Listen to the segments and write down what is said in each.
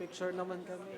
Picture naman kami.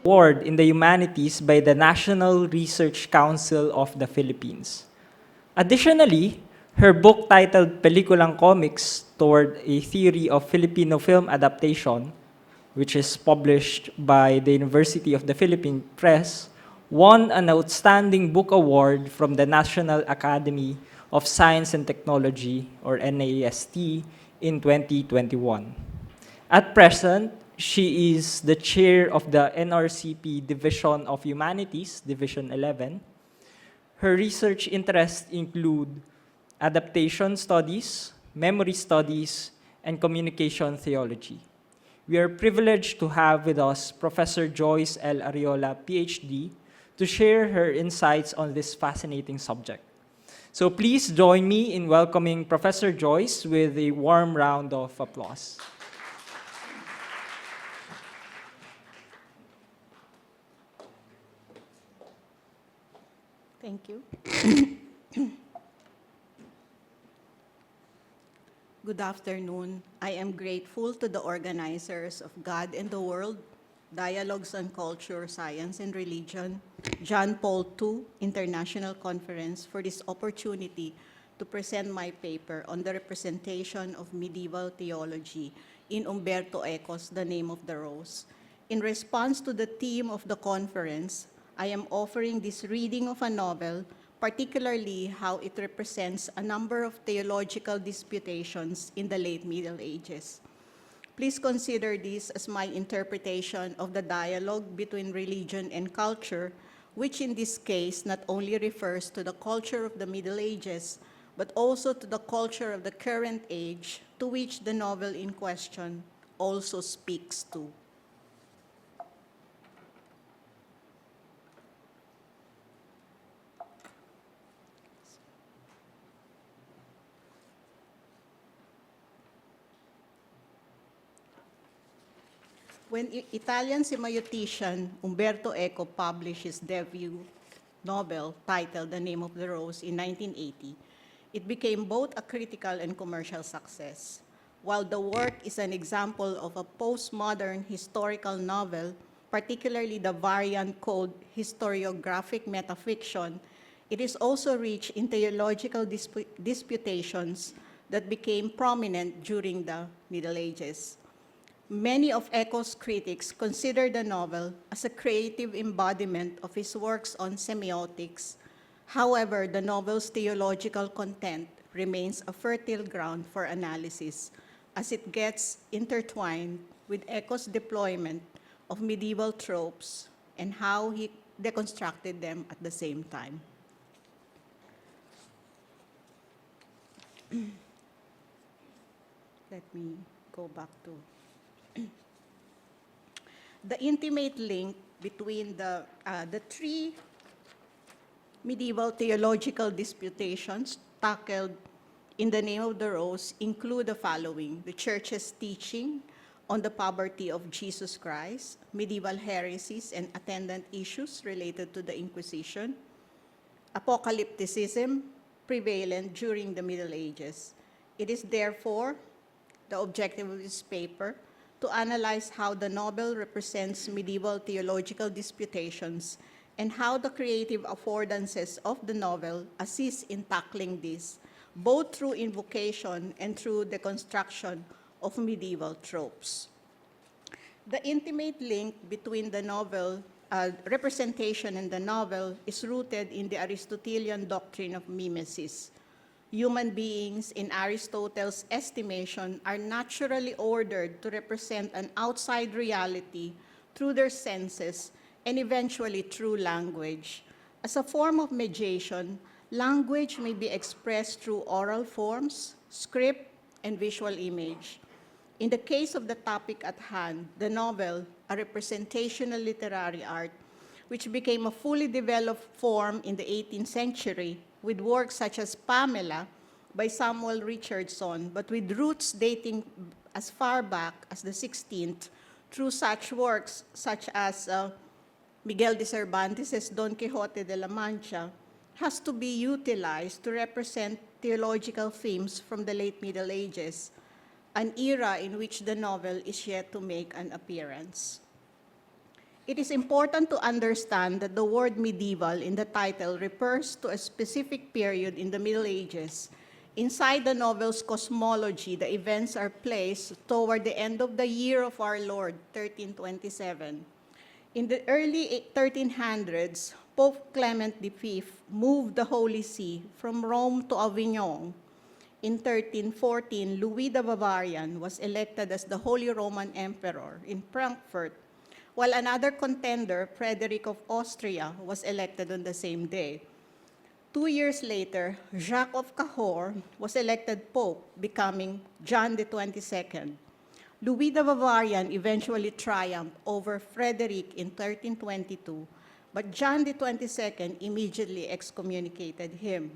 Award in the Humanities by the National Research Council of the Philippines. Additionally, her book titled Pelikulang Comics Toward a Theory of Filipino Film Adaptation, which is published by the University of the Philippine Press, won an Outstanding Book Award from the National Academy of Science and Technology, or NAST, in 2021. At present, she is the chair of the NRCP Division of Humanities, Division 11. Her research interests include adaptation studies, memory studies, and communication theology. We are privileged to have with us Professor Joyce L. Arriola, PhD, to share her insights on this fascinating subject. So please join me in welcoming Professor Joyce with a warm round of applause. Thank you. Good afternoon. I am grateful to the organizers of God and the World, Dialogues on Culture, Science, and Religion, John Paul II International Conference, for this opportunity to present my paper on the representation of medieval theology in Umberto Eco's The Name of the Rose. In response to the theme of the conference, I am offering this reading of a novel, particularly how it represents a number of theological disputations in the late Middle Ages. Please consider this as my interpretation of the dialogue between religion and culture, which in this case not only refers to the culture of the Middle Ages, but also to the culture of the current age, to which the novel in question also speaks to. When Italian semioticist Umberto Eco published his debut novel titled The Name of the Rose in 1980, it became both a critical and commercial success. While the work is an example of a postmodern historical novel, particularly the variant called historiographic metafiction, it is also rich in theological disputations that became prominent during the Middle Ages. Many of Eco's critics consider the novel as a creative embodiment of his works on semiotics. However, the novel's theological content remains a fertile ground for analysis as it gets intertwined with Eco's deployment of medieval tropes and how he deconstructed them at the same time. Let me go back to the intimate link between the three medieval theological disputations tackled in The Name of the Rose include the following: the Church's teaching on the poverty of Jesus Christ, medieval heresies and attendant issues related to the Inquisition, apocalypticism prevalent during the Middle Ages. It is therefore the objective of this paper to analyze how the novel represents medieval theological disputations and how the creative affordances of the novel assist in tackling this, both through invocation and through the construction of medieval tropes. The intimate link between the novel representation and the novel is rooted in the Aristotelian doctrine of mimesis. Human beings, in Aristotle's estimation, are naturally ordered to represent an outside reality through their senses and eventually through language. As a form of mediation, language may be expressed through oral forms, script, and visual image. In the case of the topic at hand, the novel, a representational literary art, which became a fully developed form in the 18th century with works such as Pamela by Samuel Richardson, but with roots dating as far back as the 16th, through such works such as Miguel de Cervantes' Don Quixote de la Mancha, has to be utilized to represent theological themes from the late Middle Ages, an era in which the novel is yet to make an appearance. It is important to understand that the word medieval in the title refers to a specific period in the Middle Ages. Inside the novel's cosmology, the events are placed toward the end of the year of our Lord, 1327. In the early 1300s, Pope Clement V moved the Holy See from Rome to Avignon. In 1314, Louis the Bavarian was elected as the Holy Roman Emperor in Frankfurt, while another contender, Frederick of Austria, was elected on the same day. 2 years later, Jacques of Cahors was elected Pope, becoming John the 22nd. Louis the Bavarian eventually triumphed over Frederick in 1322, but John the 22nd immediately excommunicated him.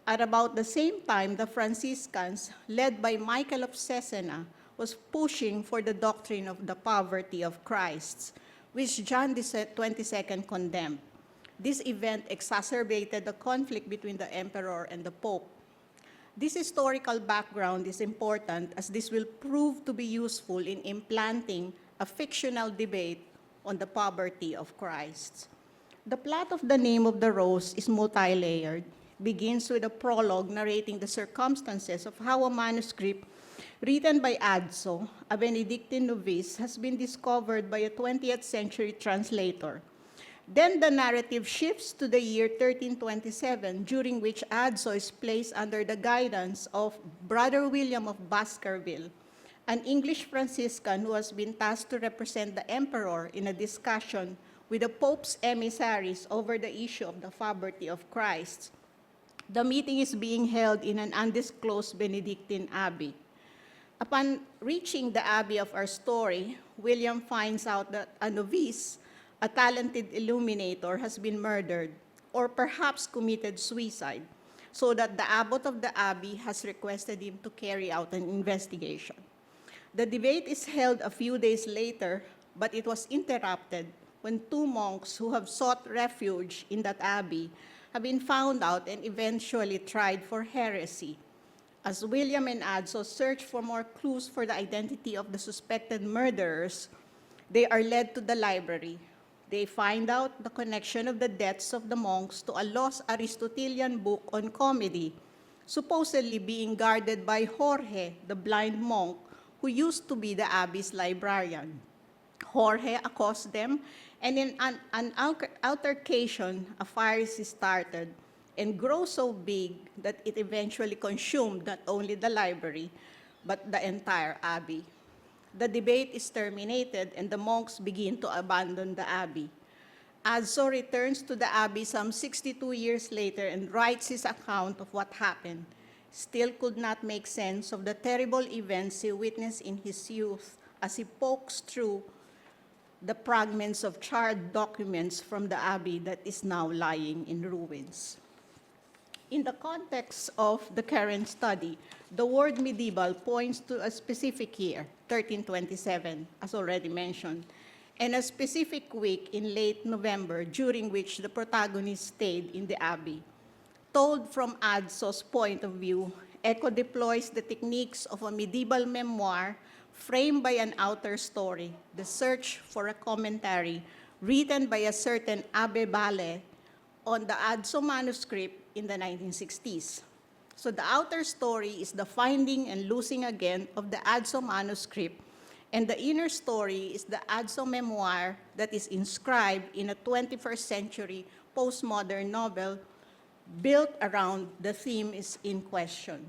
At about the same time, the Franciscans, led by Michael of Cesena, was pushing for the doctrine of the poverty of Christ, which John the 22nd condemned. This event exacerbated the conflict between the emperor and the pope. This historical background is important as this will prove to be useful in implanting a fictional debate on the poverty of Christ. The plot of The Name of the Rose is multi-layered. Begins with a prologue narrating the circumstances of how a manuscript written by Adso, a Benedictine novice, has been discovered by a 20th century translator. Then the narrative shifts to the year 1327, during which Adso is placed under the guidance of Brother William of Baskerville, an English Franciscan who has been tasked to represent the emperor in a discussion with the Pope's emissaries over the issue of the poverty of Christ. The meeting is being held in an undisclosed Benedictine abbey. Upon reaching the abbey of our story, William finds out that a novice, a talented illuminator, has been murdered or perhaps committed suicide, so that the abbot of the abbey has requested him to carry out an investigation. The debate is held a few days later, but it was interrupted when 2 monks who have sought refuge in that abbey have been found out and eventually tried for heresy. As William and Adso search for more clues for the identity of the suspected murderers, they are led to the library. They find out the connection of the deaths of the monks to a lost Aristotelian book on comedy, supposedly being guarded by Jorge, the blind monk, who used to be the abbey's librarian. Jorge accosts them, and in an altercation, a fire is started and grows so big that it eventually consumed not only the library, but the entire abbey. The debate is terminated, and the monks begin to abandon the abbey. Adso returns to the abbey some 62 years later and writes his account of what happened. Still could not make sense of the terrible events he witnessed in his youth as he pokes through the fragments of charred documents from the abbey that is now lying in ruins. In the context of the current study, the word medieval points to a specific year, 1327, as already mentioned, and a specific week in late November during which the protagonist stayed in the abbey. Told from Adso's point of view, Eco deploys the techniques of a medieval memoir framed by an outer story, the search for a commentary written by a certain Abe Bale on the Adso manuscript in the 1960s. So the outer story is the finding and losing again of the Adso manuscript, and the inner story is the Adso memoir that is inscribed in a 21st century postmodern novel built around the theme is in question.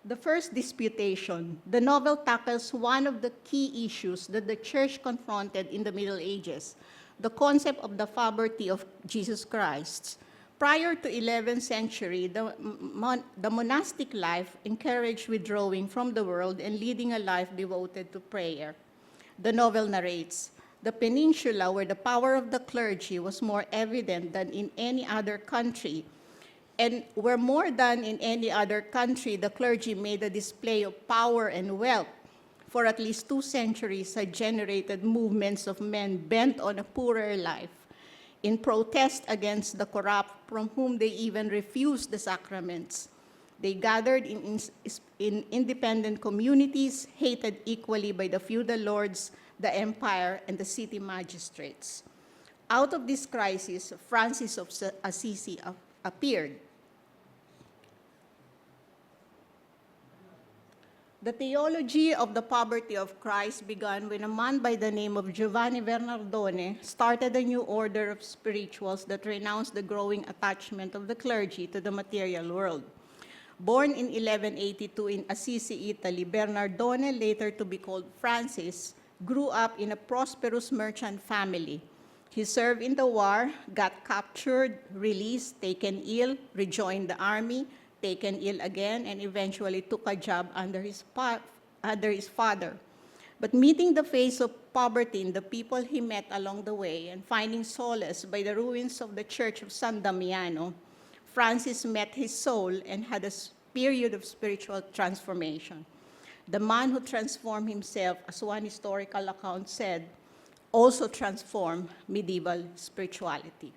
The first disputation, the novel tackles one of the key issues that the church confronted in the Middle Ages, the concept of the poverty of Jesus Christ. Prior to 11th century, the monastic life encouraged withdrawing from the world and leading a life devoted to prayer. The novel narrates, the peninsula where the power of the clergy was more evident than in any other country, and where more than in any other country, the clergy made a display of power and wealth, for at least 2 centuries had generated movements of men bent on a poorer life, in protest against the corrupt from whom they even refused the sacraments. They gathered in independent communities, hated equally by the feudal lords, the empire, and the city magistrates. Out of this crisis, Francis of Assisi appeared. The theology of the poverty of Christ began when a man by the name of Giovanni Bernardone started a new order of spirituals that renounced the growing attachment of the clergy to the material world. Born in 1182 in Assisi, Italy, Bernardone, later to be called Francis, grew up in a prosperous merchant family. He served in the war, got captured, released, taken ill, rejoined the army, taken ill again, and eventually took a job under his father. But meeting the face of poverty in the people he met along the way and finding solace by the ruins of the Church of San Damiano, Francis met his soul and had a period of spiritual transformation. The man who transformed himself, as one historical account said, also transformed medieval spirituality.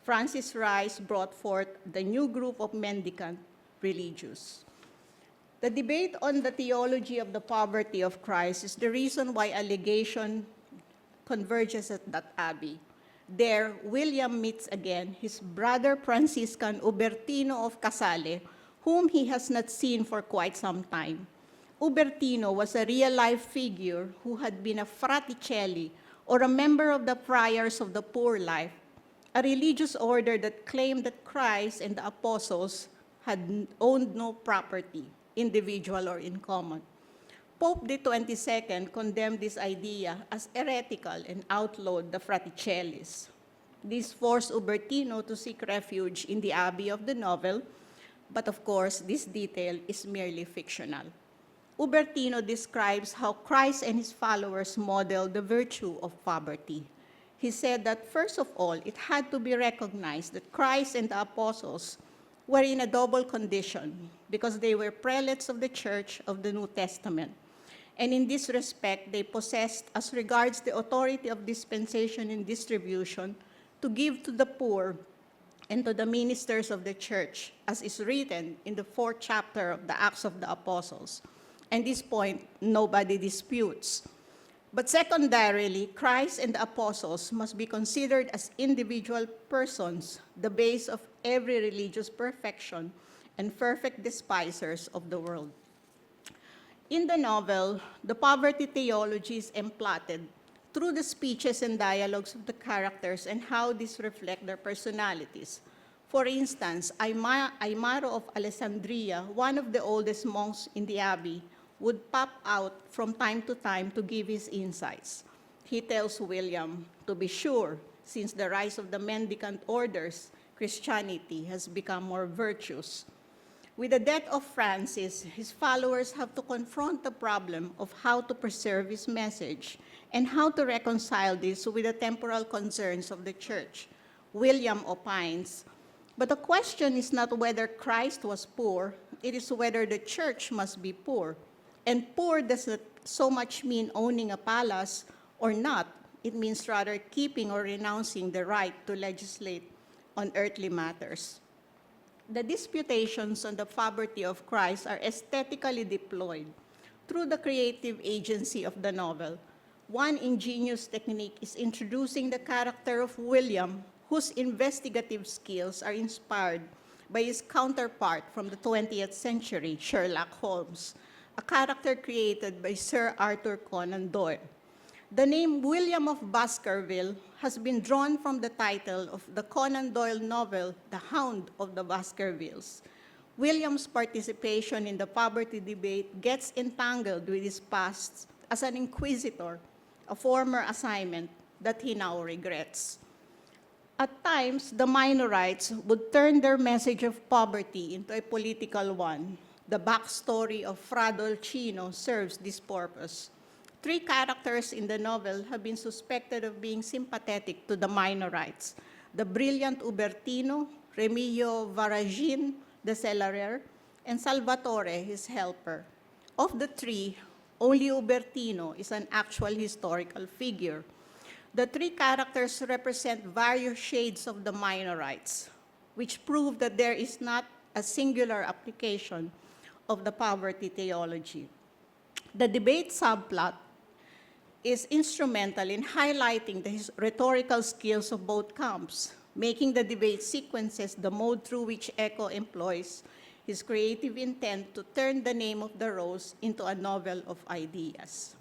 Francis' rise brought forth the new group of mendicant religious. The debate on the theology of the poverty of Christ is the reason why a legation converges at that abbey. There, William meets again his brother Franciscan Ubertino of Casale, whom he has not seen for quite some time. Ubertino was a real-life figure who had been a fraticelli, or a member of the friars of the poor life, a religious order that claimed that Christ and the apostles had owned no property, individual or in common. Pope the 22nd condemned this idea as heretical and outlawed the Fraticellis. This forced Ubertino to seek refuge in the abbey of the novel, but of course, this detail is merely fictional. Ubertino describes how Christ and his followers modeled the virtue of poverty. He said that first of all, it had to be recognized that Christ and the apostles were in a double condition because they were prelates of the Church of the New Testament. And in this respect, they possessed, as regards the authority of dispensation and distribution, to give to the poor and to the ministers of the church, as is written in the 4th chapter of the Acts of the Apostles. And this point, nobody disputes. But secondarily, Christ and the apostles must be considered as individual persons, the base of every religious perfection and perfect despisers of the world. In the novel, the poverty theology is emplotted through the speeches and dialogues of the characters and how these reflect their personalities. For instance, Aymaro of Alessandria, one of the oldest monks in the abbey, would pop out from time to give his insights. He tells William, to be sure, since the rise of the mendicant orders, Christianity has become more virtuous. With the death of Francis, his followers have to confront the problem of how to preserve his message and how to reconcile this with the temporal concerns of the church. William opines, but the question is not whether Christ was poor, it is whether the church must be poor. And poor does not so much mean owning a palace or not. It means rather keeping or renouncing the right to legislate on earthly matters. The disputations on the poverty of Christ are aesthetically deployed. through the creative agency of the novel. One ingenious technique is introducing the character of William, whose investigative skills are inspired by his counterpart from the 20th century, Sherlock Holmes, a character created by Sir Arthur Conan Doyle. The name William of Baskerville has been drawn from the title of the Conan Doyle novel, The Hound of the Baskervilles. William's participation in the poverty debate gets entangled with his past as an inquisitor, a former assignment that he now regrets. At times, the Minorites would turn their message of poverty into a political one. The backstory of Fra Dolcino serves this purpose. Three characters in the novel have been suspected of being sympathetic to the Minorites: the brilliant Ubertino, Remigio Varagin, the cellarer, and Salvatore, his helper. Of the three, only Ubertino is an actual historical figure. The three characters represent various shades of the Minorites, which prove that there is not a singular application of the poverty theology. The debate subplot is instrumental in highlighting the rhetorical skills of both camps, making the debate sequences the mode through which Eco employs his creative intent to turn the name of the rose into a novel of ideas.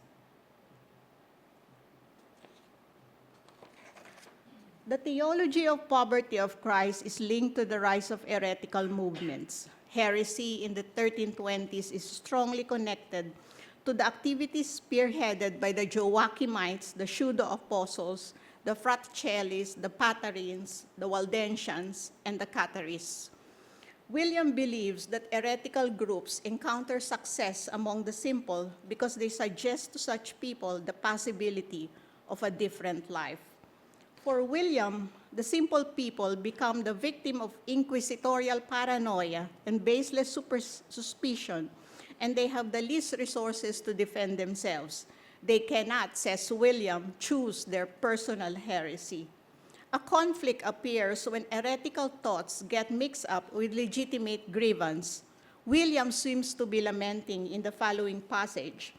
The theology of poverty of Christ is linked to the rise of heretical movements. Heresy in the 1320s is strongly connected to the activities spearheaded by the Joachimites, the Pseudo-Apostles, the Fraticellis, the Patarines, the Waldensians, and the Catarists. William believes that heretical groups encounter success among the simple because they suggest to such people the possibility of a different life. For William, the simple people become the victim of inquisitorial paranoia and baseless suspicion, and they have the least resources to defend themselves. They cannot, says William, choose their personal heresy. A conflict appears when heretical thoughts get mixed up with legitimate grievance. William seems to be lamenting in the following passage: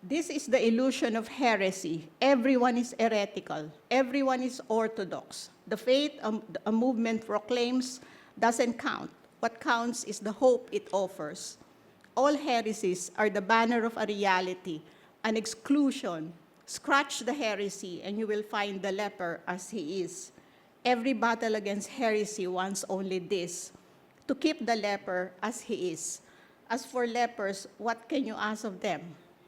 "This is the illusion of heresy. Everyone is heretical. Everyone is orthodox. The faith a movement proclaims doesn't count. What counts is the hope it offers. All heresies are the banner of a reality, an exclusion. Scratch the heresy and you will find the leper as he is. Every battle against heresy wants only this: to keep the leper as he is. As for lepers, what can you ask of them?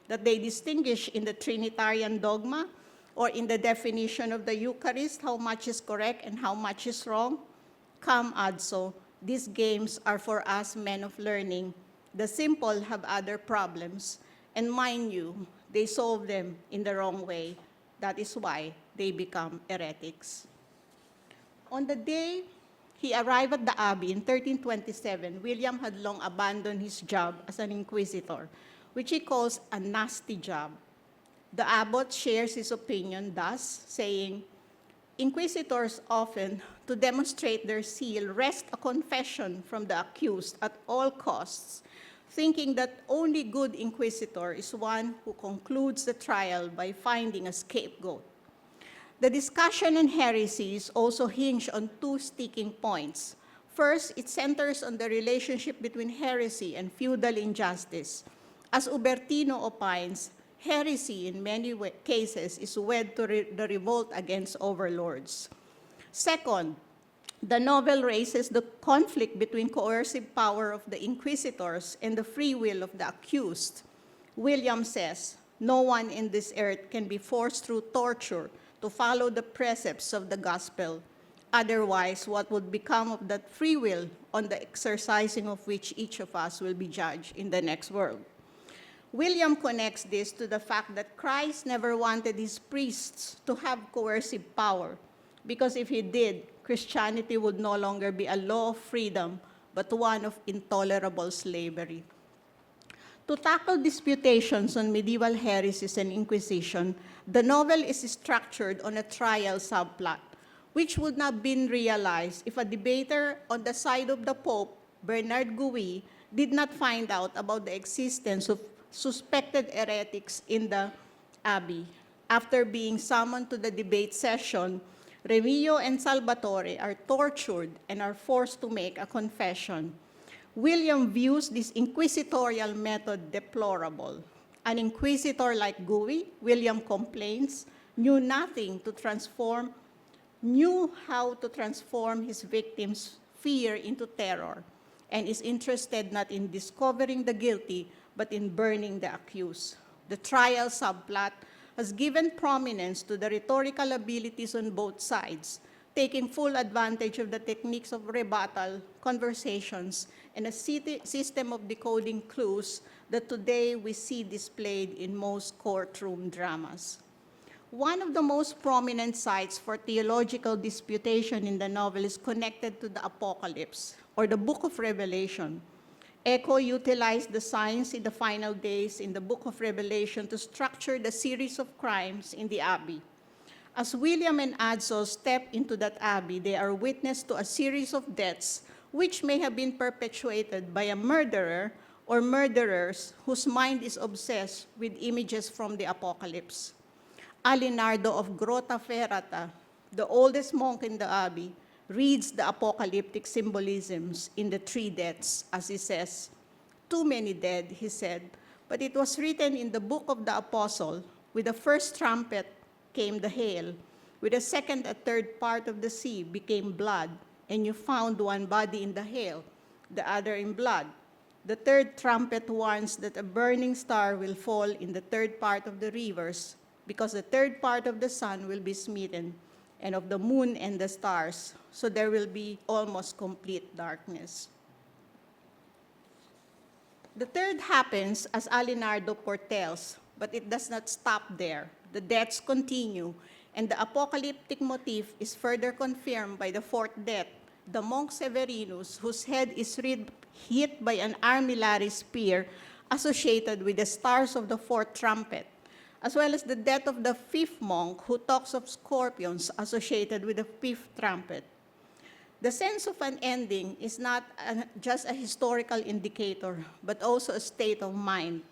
That they distinguish in the Trinitarian dogma or in the definition of the Eucharist how much is correct and how much is wrong? Come, adso, these games are for us men of learning. The simple have other problems, and mind you, they solve them in the wrong way. That is why they become heretics." On the day he arrived at the Abbey in 1327, William had long abandoned his job as an inquisitor, which he calls a nasty job. The abbot shares his opinion thus, saying, "Inquisitors often, to demonstrate their zeal, wrest a confession from the accused at all costs, thinking that only good inquisitor is one who concludes the trial by finding a scapegoat." The discussion on heresies also hinged on two sticking points. First, it centers on the relationship between heresy and feudal injustice. As Ubertino opines, heresy in many cases is wed to the revolt against overlords. Second, the novel raises the conflict between coercive power of the inquisitors and the free will of the accused. William says, "No one in this earth can be forced through torture to follow the precepts of the gospel. Otherwise, what would become of that free will on the exercising of which each of us will be judged in the next world?" William connects this to the fact that Christ never wanted his priests to have coercive power, because if he did, Christianity would no longer be a law of freedom, but one of intolerable slavery. To tackle disputations on medieval heresies and Inquisition, the novel is structured on a trial subplot, which would not have been realized if a debater on the side of the Pope, Bernard Gouy, did not find out about the existence of suspected heretics in the abbey. After being summoned to the debate session, Remigio and Salvatore are tortured and are forced to make a confession. William views this inquisitorial method deplorable. An inquisitor like Gouy, William complains, knew how to transform his victims' fear into terror, and is interested not in discovering the guilty, but in burning the accused. The trial subplot has given prominence to the rhetorical abilities on both sides, taking full advantage of the techniques of rebuttal, conversations, and a system of decoding clues that today we see displayed in most courtroom dramas. One of the most prominent sites for theological disputation in the novel is connected to the Apocalypse, or the Book of Revelation. Eco utilized the signs in the final days in the Book of Revelation to structure the series of crimes in the abbey. As William and Adzo step into that abbey, they are witness to a series of deaths which may have been perpetuated by a murderer or murderers whose mind is obsessed with images from the Apocalypse. Alinardo of Grotta Ferrata, the oldest monk in the abbey, reads the apocalyptic symbolisms in the three deaths, as he says, "Too many dead," he said, "but it was written in the book of the apostle, with the first trumpet came the hail, with the second and third part of the sea became blood, and you found one body in the hail, the other in blood. The third trumpet warns that a burning star will fall in the third part of the rivers, because the third part of the sun will be smitten, and of the moon and the stars, so there will be almost complete darkness." The third happens as Alinardo foretells, but it does not stop there. The deaths continue, and the apocalyptic motif is further confirmed by the fourth death, the monk Severinus, whose head is hit by an armillary spear associated with the stars of the fourth trumpet, as well as the death of the fifth monk, who talks of scorpions associated with the fifth trumpet. The sense of an ending is not just a historical indicator, but also a state of mind.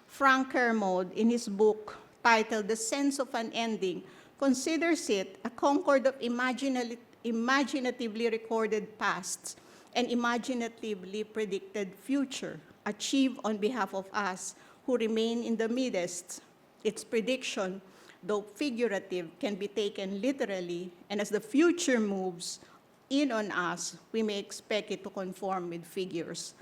Frank Kermode, in his book titled The Sense of an Ending, considers it a concord of imaginatively recorded pasts and imaginatively predicted future, achieved on behalf of us who remain in the midst. Its prediction, though figurative, can be taken literally, and as the future moves in on us, we may expect it to conform with figures.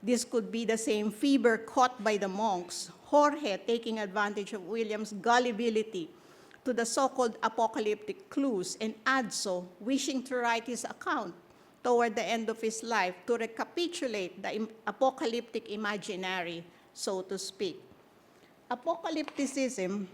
This could be the same fever caught by the monks, Jorge taking advantage of William's gullibility to the so-called apocalyptic clues, and Adzo wishing to write his account toward the end of his life to recapitulate the apocalyptic imaginary, so to speak. Apocalypticism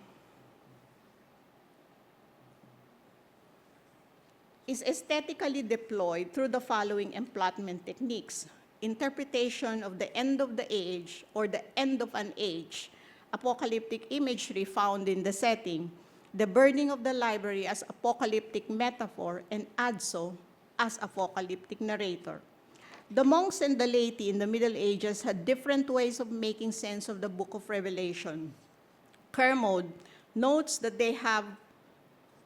is aesthetically deployed through the following emplotment techniques: interpretation of the end of the age or the end of an age, apocalyptic imagery found in the setting, the burning of the library as apocalyptic metaphor, and Adzo as apocalyptic narrator. The monks and the laity in the Middle Ages had different ways of making sense of the Book of Revelation. Kermode notes that they have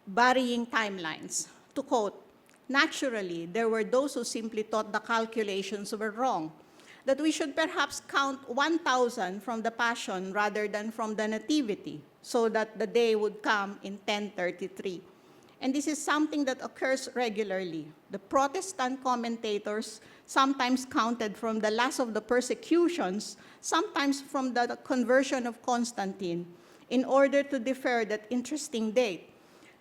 varying timelines. To quote, "Naturally, there were those who simply thought the calculations were wrong, that we should perhaps count 1,000 from the Passion rather than from the Nativity, so that the day would come in 1033. And this is something that occurs regularly. The Protestant commentators sometimes counted from the last of the persecutions, sometimes from the conversion of Constantine, in order to defer that interesting date,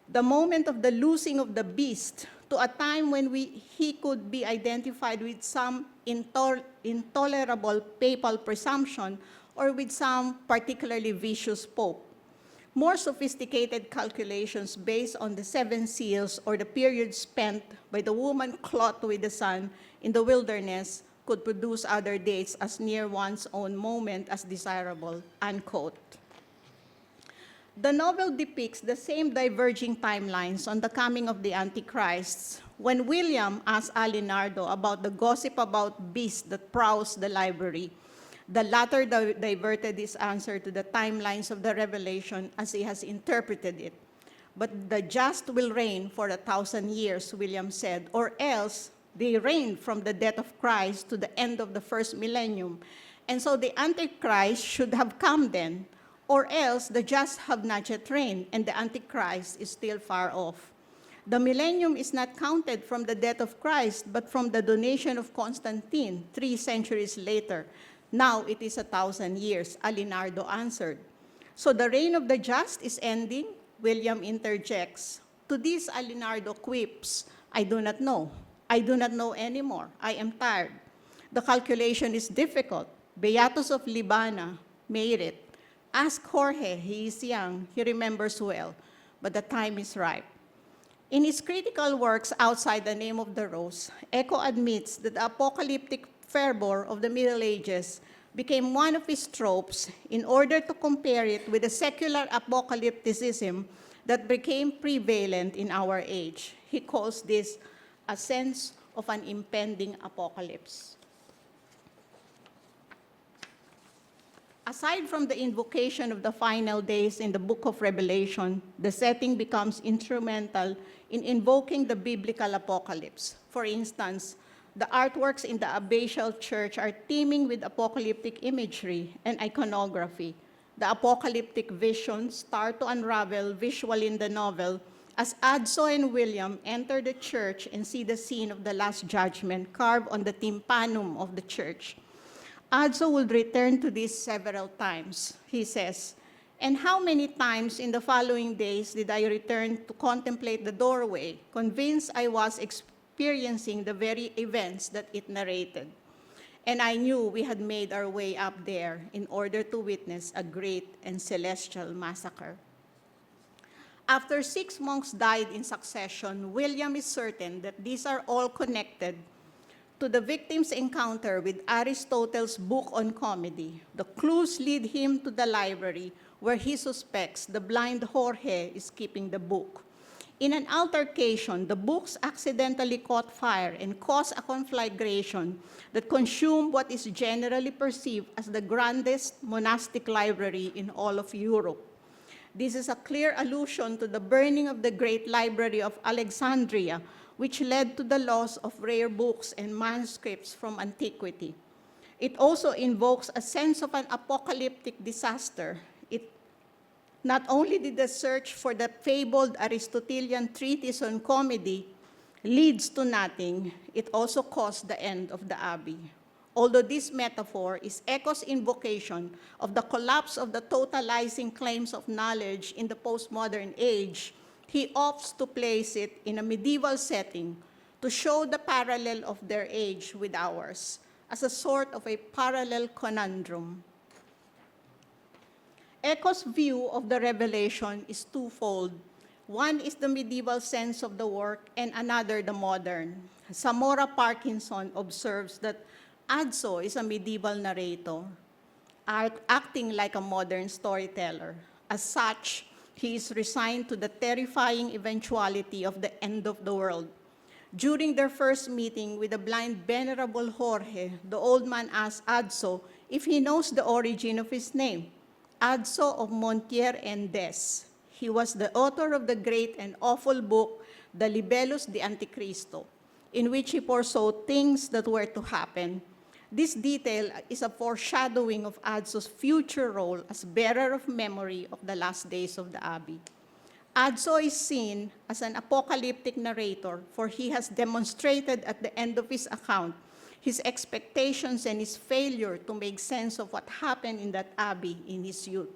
the moment of the loosing of the beast, to a time when he could be identified with some intolerable papal presumption or with some particularly vicious pope. More sophisticated calculations based on the 7 seals or the period spent by the woman clothed with the sun in the wilderness could produce other dates as near one's own moment as desirable," unquote. The novel depicts the same diverging timelines on the coming of the Antichrists. When William asks Alinardo about the gossip about beasts that prowls the library, The latter diverted his answer to the timelines of the revelation as he has interpreted it. But the just will reign for 1,000 years, William said, or else they reigned from the death of Christ to the end of the first millennium. And so the Antichrist should have come then, or else the just have not yet reigned, and the Antichrist is still far off. The millennium is not counted from the death of Christ, but from the donation of Constantine 3 centuries later. Now it is 1,000 years, Alinardo answered. So the reign of the just is ending? William interjects. To this, Alinardo quips, I do not know. I do not know anymore. I am tired. The calculation is difficult. Beatus of Libana made it. Ask Jorge, he is young, he remembers well, but the time is ripe. In his critical works outside the name of the rose, Eco admits that the apocalyptic fervor of the Middle Ages became one of his tropes in order to compare it with the secular apocalypticism that became prevalent in our age. He calls this a sense of an impending apocalypse. Aside from the invocation of the final days in the book of Revelation, the setting becomes instrumental in invoking the biblical apocalypse. For instance, the artworks in the abbatial church are teeming with apocalyptic imagery and iconography. The apocalyptic visions start to unravel visually in the novel as Adso and William enter the church and see the scene of the Last Judgment carved on the tympanum of the church. Adso would return to this several times. He says, and how many times in the following days did I return to contemplate the doorway, convinced I was experiencing the very events that it narrated. And I knew we had made our way up there in order to witness a great and celestial massacre. After 6 monks died in succession, William is certain that these are all connected to the victim's encounter with Aristotle's book on comedy. The clues lead him to the library where he suspects the blind Jorge is keeping the book. In an altercation, the books accidentally caught fire and caused a conflagration that consumed what is generally perceived as the grandest monastic library in all of Europe. This is a clear allusion to the burning of the great library of Alexandria, which led to the loss of rare books and manuscripts from antiquity. It also invokes a sense of an apocalyptic disaster. Not only did the search for the fabled Aristotelian treatise on comedy leads to nothing, it also caused the end of the abbey. Although this metaphor is Eco's invocation of the collapse of the totalizing claims of knowledge in the postmodern age, he opts to place it in a medieval setting to show the parallel of their age with ours, as a sort of a parallel conundrum. Eco's view of the revelation is twofold. One is the medieval sense of the work, and another the modern. Samora Parkinson observes that Adso is a medieval narrator, acting like a modern storyteller. As such, he is resigned to the terrifying eventuality of the end of the world. During their first meeting with the blind venerable Jorge, the old man asks Adso if he knows the origin of his name. Adso of Montier and Des. He was the author of the great and awful book, The Libellus de Anticristo, in which he foresaw things that were to happen. This detail is a foreshadowing of Adso's future role as bearer of memory of the last days of the abbey. Adso is seen as an apocalyptic narrator, for he has demonstrated at the end of his account his expectations and his failure to make sense of what happened in that abbey in his youth.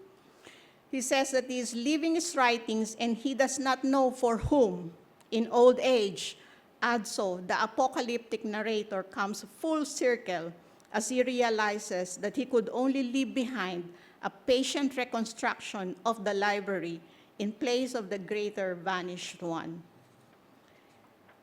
He says that he is leaving his writings and he does not know for whom. In old age, Adso, the apocalyptic narrator, comes full circle as he realizes that he could only leave behind a patient reconstruction of the library in place of the greater vanished one.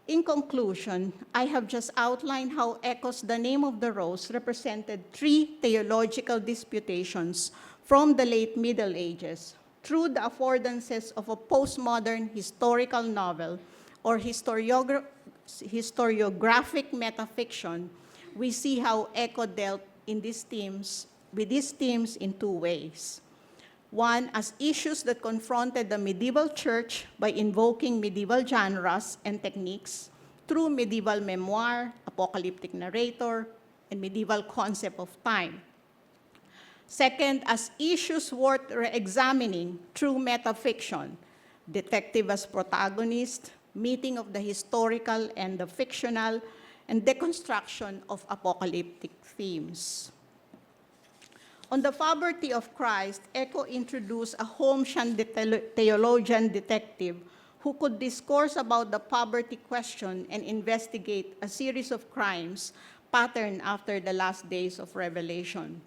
In conclusion, I have just outlined how Eco's The Name of the Rose represented 3 theological disputations from the late Middle Ages. Through the affordances of a postmodern historical novel or historiographic metafiction, we see how Eco dealt in these themes with these themes in two ways. One, as issues that confronted the medieval church by invoking medieval genres and techniques through medieval memoir, apocalyptic narrator, and medieval concept of time. Second, as issues worth re-examining through metafiction, detective as protagonist, meeting of the historical and the fictional, and deconstruction of apocalyptic themes. On the poverty of Christ, Eco introduced a Holmesian theologian detective who could discourse about the poverty question and investigate a series of crimes patterned after the last days of Revelation.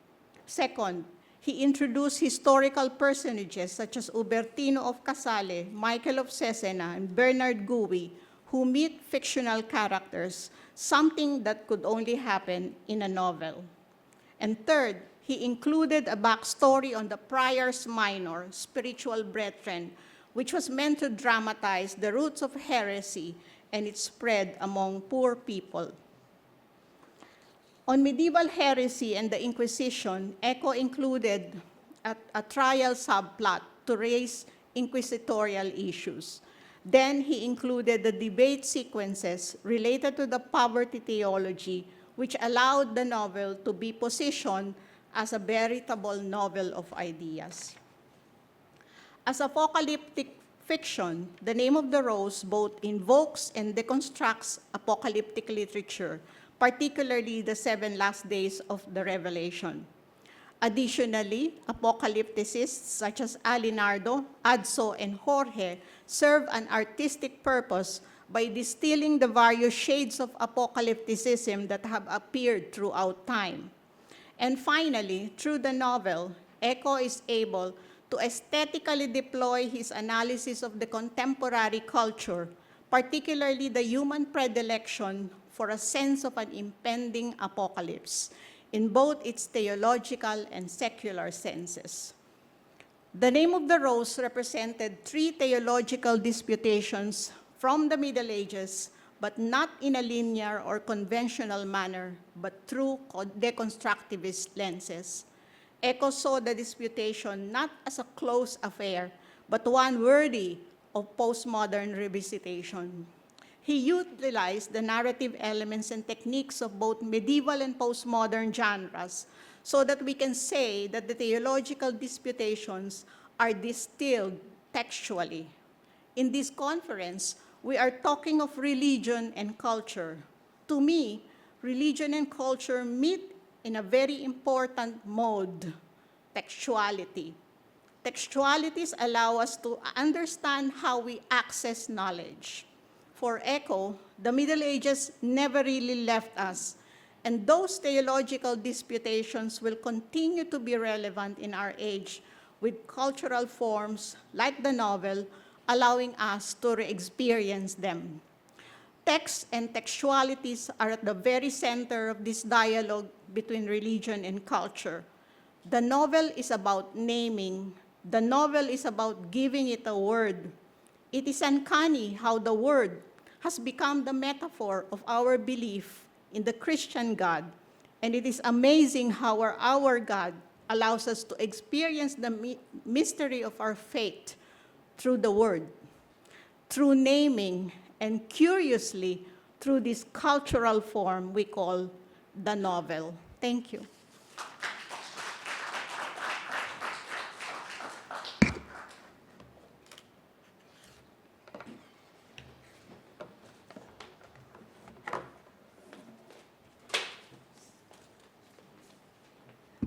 Second, he introduced historical personages such as Ubertino of Casale, Michael of Cesena, and Bernard Gouy, who meet fictional characters, something that could only happen in a novel. And third, he included a backstory on the Priors Minor, spiritual brethren, which was meant to dramatize the roots of heresy and its spread among poor people. On medieval heresy and the Inquisition, Eco included a trial subplot to raise inquisitorial issues. Then he included the debate sequences related to the poverty theology, which allowed the novel to be positioned as a veritable novel of ideas. As apocalyptic fiction, The Name of the Rose both invokes and deconstructs apocalyptic literature, particularly the 7 last days of the Revelation. Additionally, apocalypticists such as Alinardo, Adso, and Jorge serve an artistic purpose by distilling the various shades of apocalypticism that have appeared throughout time. And finally, through the novel, Eco is able to aesthetically deploy his analysis of the contemporary culture, particularly the human predilection for a sense of an impending apocalypse in both its theological and secular senses. The Name of the Rose represented 3 theological disputations from the Middle Ages, but not in a linear or conventional manner, but through deconstructivist lenses. Eco saw the disputation not as a closed affair, but one worthy of postmodern revisitation. He utilized the narrative elements and techniques of both medieval and postmodern genres so that we can say that the theological disputations are distilled textually. In this conference, we are talking of religion and culture. To me, religion and culture meet in a very important mode, textuality. Textualities allow us to understand how we access knowledge. For Eco, the Middle Ages never really left us, and those theological disputations will continue to be relevant in our age with cultural forms like the novel, allowing us to re-experience them. Text and textualities are at the very center of this dialogue between religion and culture. The novel is about naming. The novel is about giving it a word. It is uncanny how the word has become the metaphor of our belief in the Christian God, and it is amazing how our God allows us to experience the mystery of our faith through the word, through naming, and curiously, through this cultural form we call the novel. Thank you.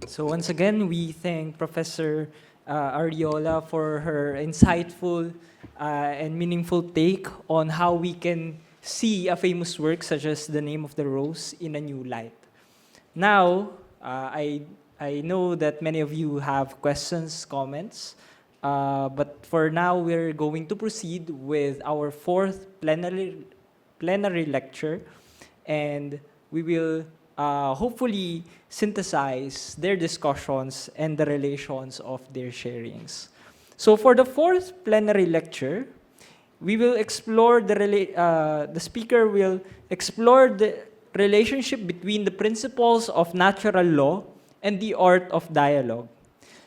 So once again, we thank Professor Arriola for her insightful and meaningful take on how we can see a famous work such as The Name of the Rose in a new light. Now, I know that many of you have questions, comments, but for now, we're going to proceed with our 4th plenary lecture, and we will hopefully synthesize their discussions and the relations of their sharings. So for the 4th plenary lecture, we will explore the speaker will explore the relationship between the principles of natural law and the art of dialogue.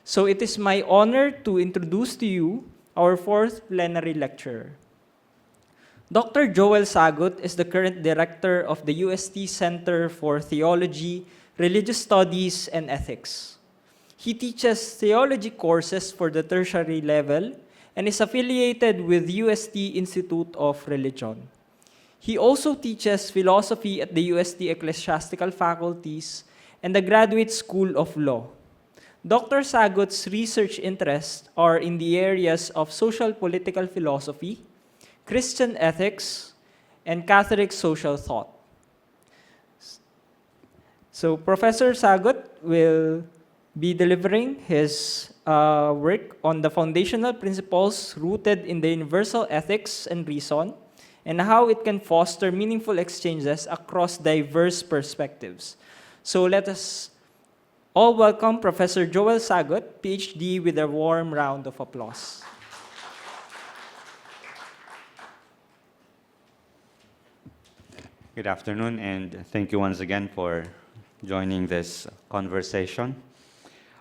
So it is my honor to introduce to you our fourth plenary lecturer. Dr. Joel Sagut is the current director of the UST Center for Theology, Religious Studies, and Ethics. He teaches theology courses for the tertiary level and is affiliated with UST Institute of Religion. He also teaches philosophy at the UST Ecclesiastical Faculties and the Graduate School of Law. Dr. Sagut's research interests are in the areas of social political philosophy, Christian ethics, and Catholic social thought. So Professor Sagut will be delivering his work on the foundational principles rooted in the universal ethics and reason, and how it can foster meaningful exchanges across diverse perspectives. So let us all welcome Professor Joel Sagut, PhD, with a warm round of applause. Good afternoon, and thank you once again for joining this conversation.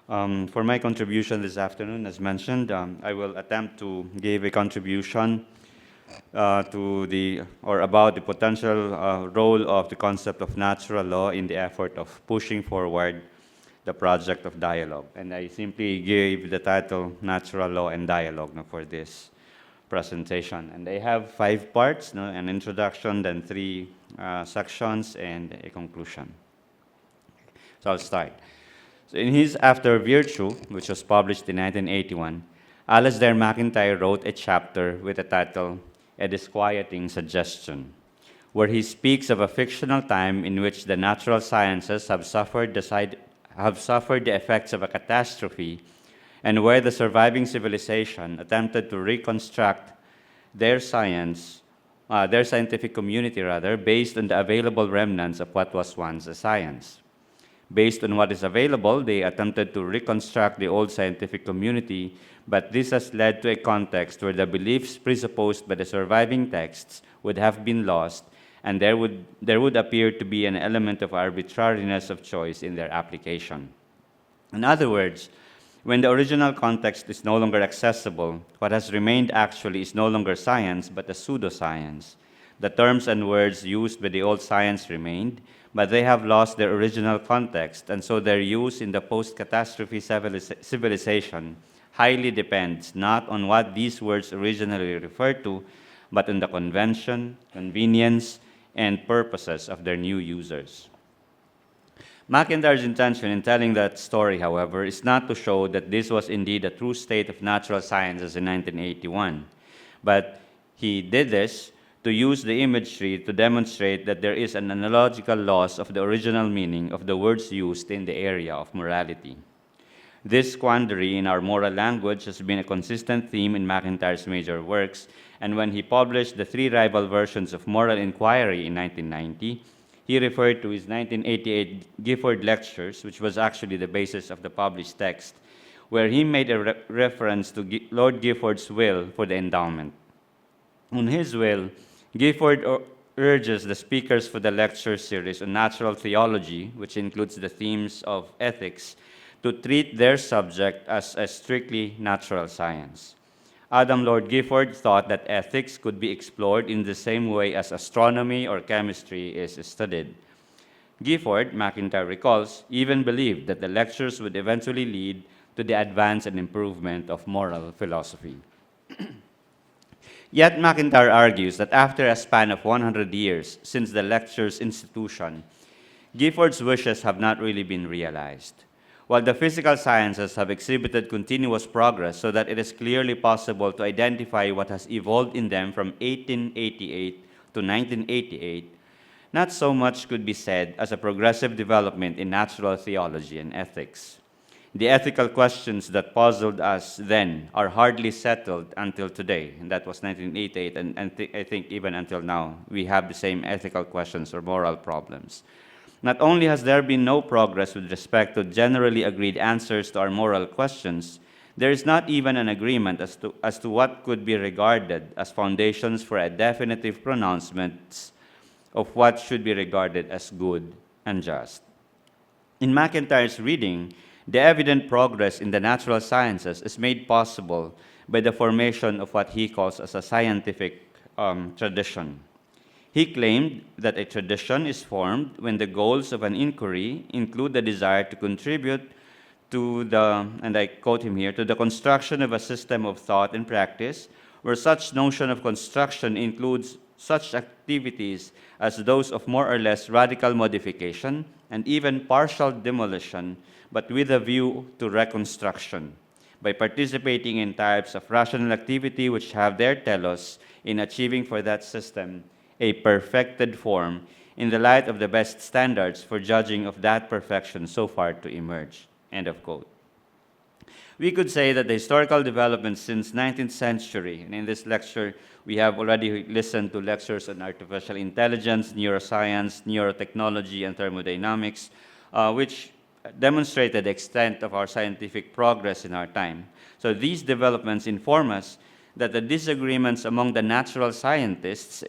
For my contribution this afternoon, as mentioned, I will attempt to give a contribution about the potential role of the concept of natural law in the effort of pushing forward the project of dialogue. And I simply gave the title Natural Law and Dialogue for this presentation. And they have 5 parts, an introduction, then 3 sections, and a conclusion. So I'll start. So in his After Virtue, which was published in 1981, Alasdair MacIntyre wrote a chapter with the title A Disquieting Suggestion, where he speaks of a fictional time in which the natural sciences have suffered the effects of a catastrophe, and where the surviving civilization attempted to reconstruct their scientific community based on the available remnants of what was once a science. Based on what is available, they attempted to reconstruct the old scientific community, but this has led to a context where the beliefs presupposed by the surviving texts would have been lost, and there would appear to be an element of arbitrariness of choice in their application. In other words, when the original context is no longer accessible, what has remained actually is no longer science, but a pseudoscience. The terms and words used by the old science remained, but they have lost their original context, and so their use in the post-catastrophe civilization highly depends not on what these words originally referred to, but on the convention, convenience, and purposes of their new users. MacIntyre's intention in telling that story, however, is not to show that this was indeed a true state of natural sciences in 1981, but he did this to use the imagery to demonstrate that there is an analogical loss of the original meaning of the words used in the area of morality. This quandary in our moral language has been a consistent theme in MacIntyre's major works, and when he published the 3 rival versions of Moral Inquiry in 1990, he referred to his 1988 Gifford Lectures, which was actually the basis of the published text, where he made a reference to Lord Gifford's will for the endowment. In his will, Gifford urges the speakers for the lecture series on natural theology, which includes the themes of ethics, to treat their subject as a strictly natural science. Adam Lord Gifford thought that ethics could be explored in the same way as astronomy or chemistry is studied. Gifford, MacIntyre recalls, even believed that the lectures would eventually lead to the advance and improvement of moral philosophy. Yet MacIntyre argues that after a span of 100 years since the lecture's institution, Gifford's wishes have not really been realized. While the physical sciences have exhibited continuous progress so that it is clearly possible to identify what has evolved in them from 1888 to 1988, not so much could be said as a progressive development in natural theology and ethics. The ethical questions that puzzled us then are hardly settled until today, and that was 1988, and I think even until now, we have the same ethical questions or moral problems. Not only has there been no progress with respect to generally agreed answers to our moral questions, there is not even an agreement as to what could be regarded as foundations for a definitive pronouncement of what should be regarded as good and just. In MacIntyre's reading, the evident progress in the natural sciences is made possible by the formation of what he calls as a scientific tradition. He claimed that a tradition is formed when the goals of an inquiry include the desire to contribute to the, and I quote him here, to the construction of a system of thought and practice, where such notion of construction includes such activities as those of more or less radical modification and even partial demolition, but with a view to reconstruction, by participating in types of rational activity which have their telos in achieving for that system a perfected form in the light of the best standards for judging of that perfection so far to emerge. End of quote. We could say that the historical developments since 19th century, and in this lecture, we have already listened to lectures on artificial intelligence, neuroscience, neurotechnology, and thermodynamics, which demonstrated the extent of our scientific progress in our time. So these developments inform us that the disagreements among the natural scientists,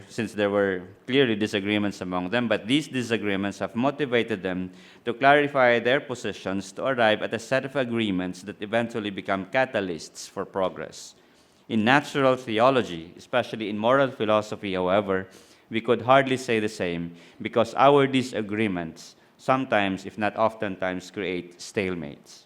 since there were clearly disagreements among them, but these disagreements have motivated them to clarify their positions to arrive at a set of agreements that eventually become catalysts for progress. In natural theology, especially in moral philosophy, however, we could hardly say the same because our disagreements sometimes, if not oftentimes, create stalemates.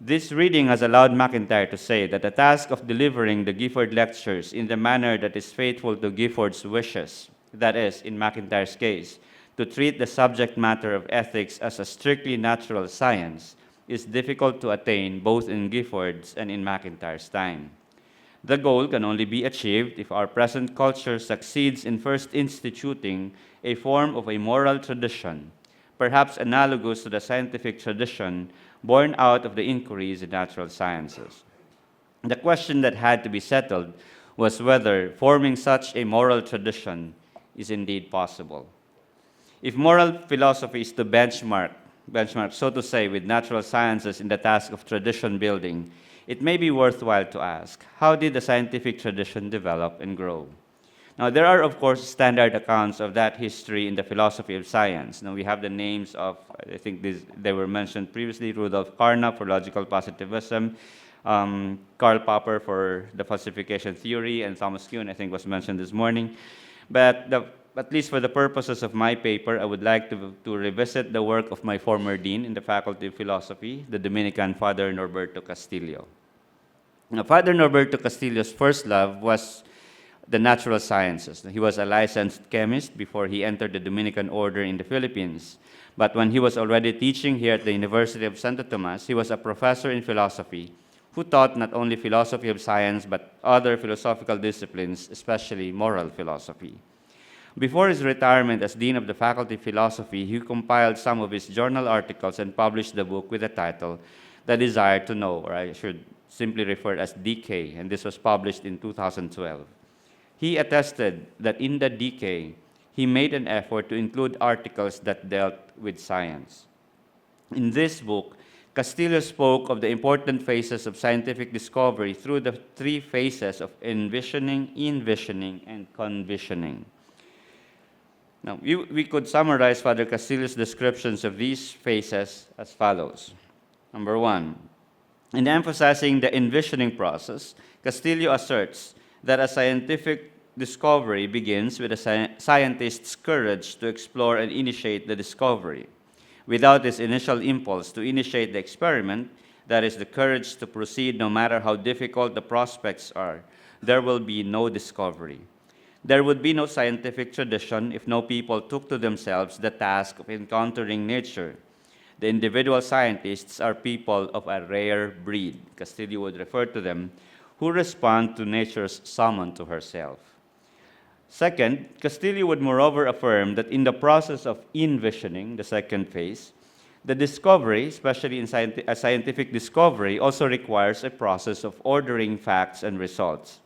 This reading has allowed MacIntyre to say that the task of delivering the Gifford lectures in the manner that is faithful to Gifford's wishes, that is, in MacIntyre's case, to treat the subject matter of ethics as a strictly natural science, is difficult to attain both in Gifford's and in MacIntyre's time. The goal can only be achieved if our present culture succeeds in first instituting a form of a moral tradition, perhaps analogous to the scientific tradition born out of the inquiries in natural sciences. The question that had to be settled was whether forming such a moral tradition is indeed possible. If moral philosophy is to benchmark, so to say, with natural sciences in the task of tradition building, it may be worthwhile to ask, how did the scientific tradition develop and grow? Now, there are, of course, standard accounts of that history in the philosophy of science. Now, we have the names of, I think they were mentioned previously, Rudolf Carnap for logical positivism, Karl Popper for the falsification theory, and Thomas Kuhn, I think, was mentioned this morning. But at least for the purposes of my paper, I would like to revisit the work of my former dean in the Faculty of Philosophy, the Dominican Father Norberto Castillo. Now, Father Norberto Castillo's first love was the natural sciences. He was a licensed chemist before he entered the Dominican order in the Philippines. But when he was already teaching here at the University of Santo Tomas, he was a professor in philosophy who taught not only philosophy of science, but other philosophical disciplines, especially moral philosophy. Before his retirement as Dean of the Faculty of Philosophy, he compiled some of his journal articles and published the book with the title, The Desire to Know, or I should simply refer as DK, and this was published in 2012. He attested that in the DK, he made an effort to include articles that dealt with science. In this book, Castillo spoke of the important phases of scientific discovery through the three phases of envisioning, and convisioning. Now, we could summarize Father Castillo's descriptions of these phases as follows. Number one, in emphasizing the envisioning process, Castillo asserts that a scientific discovery begins with a scientist's courage to explore and initiate the discovery. Without this initial impulse to initiate the experiment, that is, the courage to proceed no matter how difficult the prospects are, there will be no discovery. There would be no scientific tradition if no people took to themselves the task of encountering nature. The individual scientists are people of a rare breed, Castillo would refer to them, who respond to nature's summon to herself. Second, Castillo would moreover affirm that in the process of envisioning, the second phase, the discovery, especially in a scientific discovery, also requires a process of ordering facts and results.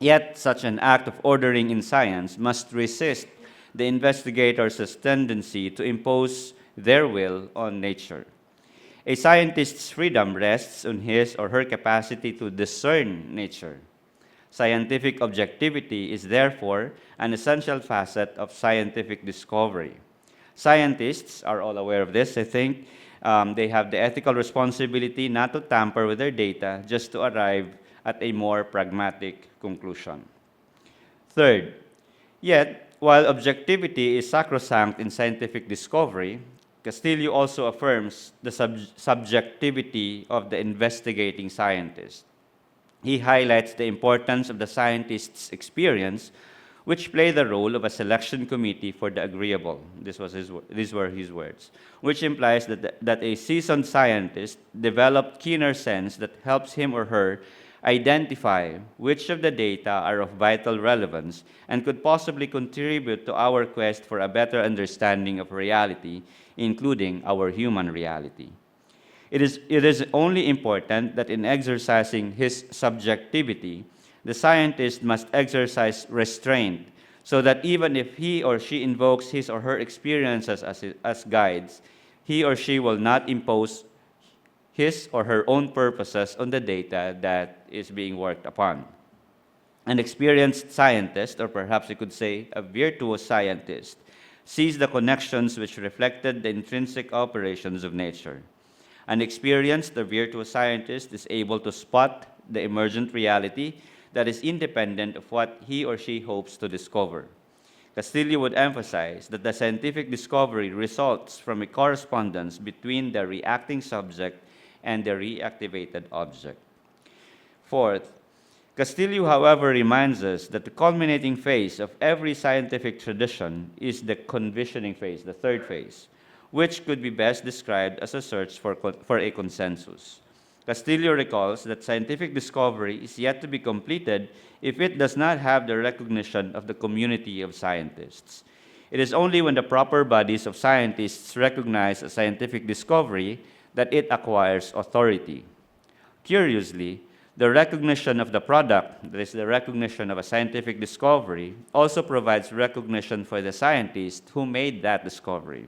Yet, such an act of ordering in science must resist the investigator's tendency to impose their will on nature. A scientist's freedom rests on his or her capacity to discern nature. Scientific objectivity is therefore an essential facet of scientific discovery. Scientists are all aware of this, I think. They have the ethical responsibility not to tamper with their data, just to arrive at a more pragmatic conclusion. Third, yet, while objectivity is sacrosanct in scientific discovery, Castillo also affirms the subjectivity of the investigating scientist. He highlights the importance of the scientist's experience, which play the role of a selection committee for the agreeable. These were his words, which implies that a seasoned scientist developed keener sense that helps him or her identify which of the data are of vital relevance and could possibly contribute to our quest for a better understanding of reality, including our human reality. It is only important that in exercising his subjectivity, the scientist must exercise restraint so that even if he or she invokes his or her experiences as guides, he or she will not impose his or her own purposes on the data that is being worked upon. An experienced scientist, or perhaps you could say a virtuous scientist, sees the connections which reflected the intrinsic operations of nature. An experienced or virtuous scientist is able to spot the emergent reality that is independent of what he or she hopes to discover. Castillo would emphasize that the scientific discovery results from a correspondence between the reacting subject and the reactivated object. Fourth, Castillo, however, reminds us that the culminating phase of every scientific tradition is the convisioning phase, the third phase, which could be best described as a search for a consensus. Castillo recalls that scientific discovery is yet to be completed if it does not have the recognition of the community of scientists. It is only when the proper bodies of scientists recognize a scientific discovery that it acquires authority. Curiously, the recognition of the product, that is, the recognition of a scientific discovery, also provides recognition for the scientist who made that discovery.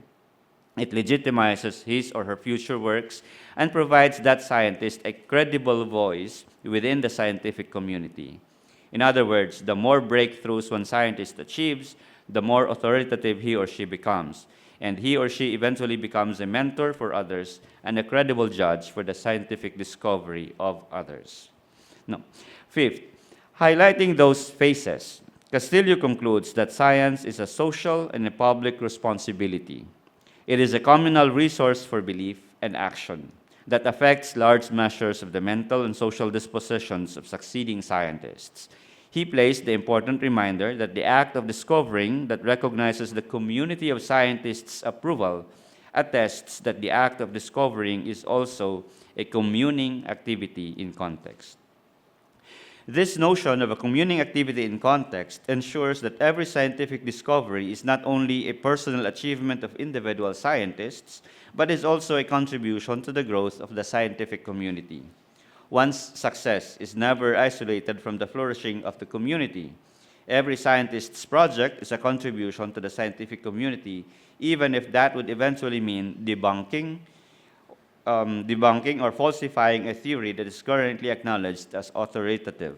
It legitimizes his or her future works and provides that scientist a credible voice within the scientific community. In other words, the more breakthroughs one scientist achieves, the more authoritative he or she becomes, and he or she eventually becomes a mentor for others and a credible judge for the scientific discovery of others. No. Fifth, highlighting those phases, Castillo concludes that science is a social and a public responsibility. It is a communal resource for belief and action that affects large measures of the mental and social dispositions of succeeding scientists. He placed the important reminder that the act of discovering that recognizes the community of scientists' approval attests that the act of discovering is also a communing activity in context. This notion of a communing activity in context ensures that every scientific discovery is not only a personal achievement of individual scientists, but is also a contribution to the growth of the scientific community. One's success is never isolated from the flourishing of the community. Every scientist's project is a contribution to the scientific community, even if that would eventually mean debunking or falsifying a theory that is currently acknowledged as authoritative.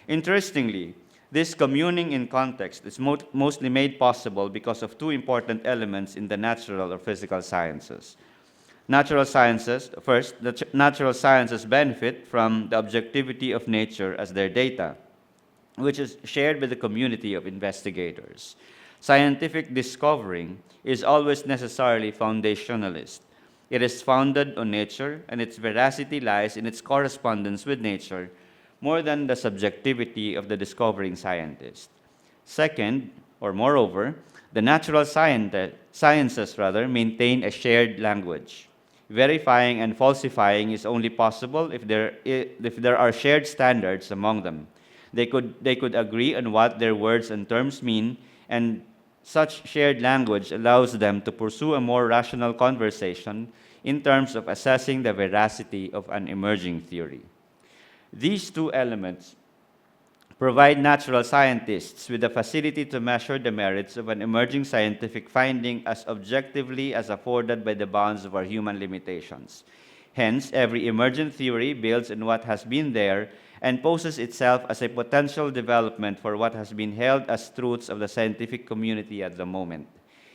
Interestingly, this communing in context is mostly made possible because of two important elements in the natural or physical sciences. Natural sciences, first, the natural sciences benefit from the objectivity of nature as their data, which is shared with the community of investigators. Scientific discovering is always necessarily foundationalist. It is founded on nature, and its veracity lies in its correspondence with nature more than the subjectivity of the discovering scientist. Second, or moreover, the natural sciences maintain a shared language. Verifying and falsifying is only possible if there are shared standards among them. They could agree on what their words and terms mean, and such shared language allows them to pursue a more rational conversation in terms of assessing the veracity of an emerging theory. These two elements provide natural scientists with the facility to measure the merits of an emerging scientific finding as objectively as afforded by the bounds of our human limitations. Hence, every emergent theory builds on what has been there and poses itself as a potential development for what has been held as truths of the scientific community at the moment.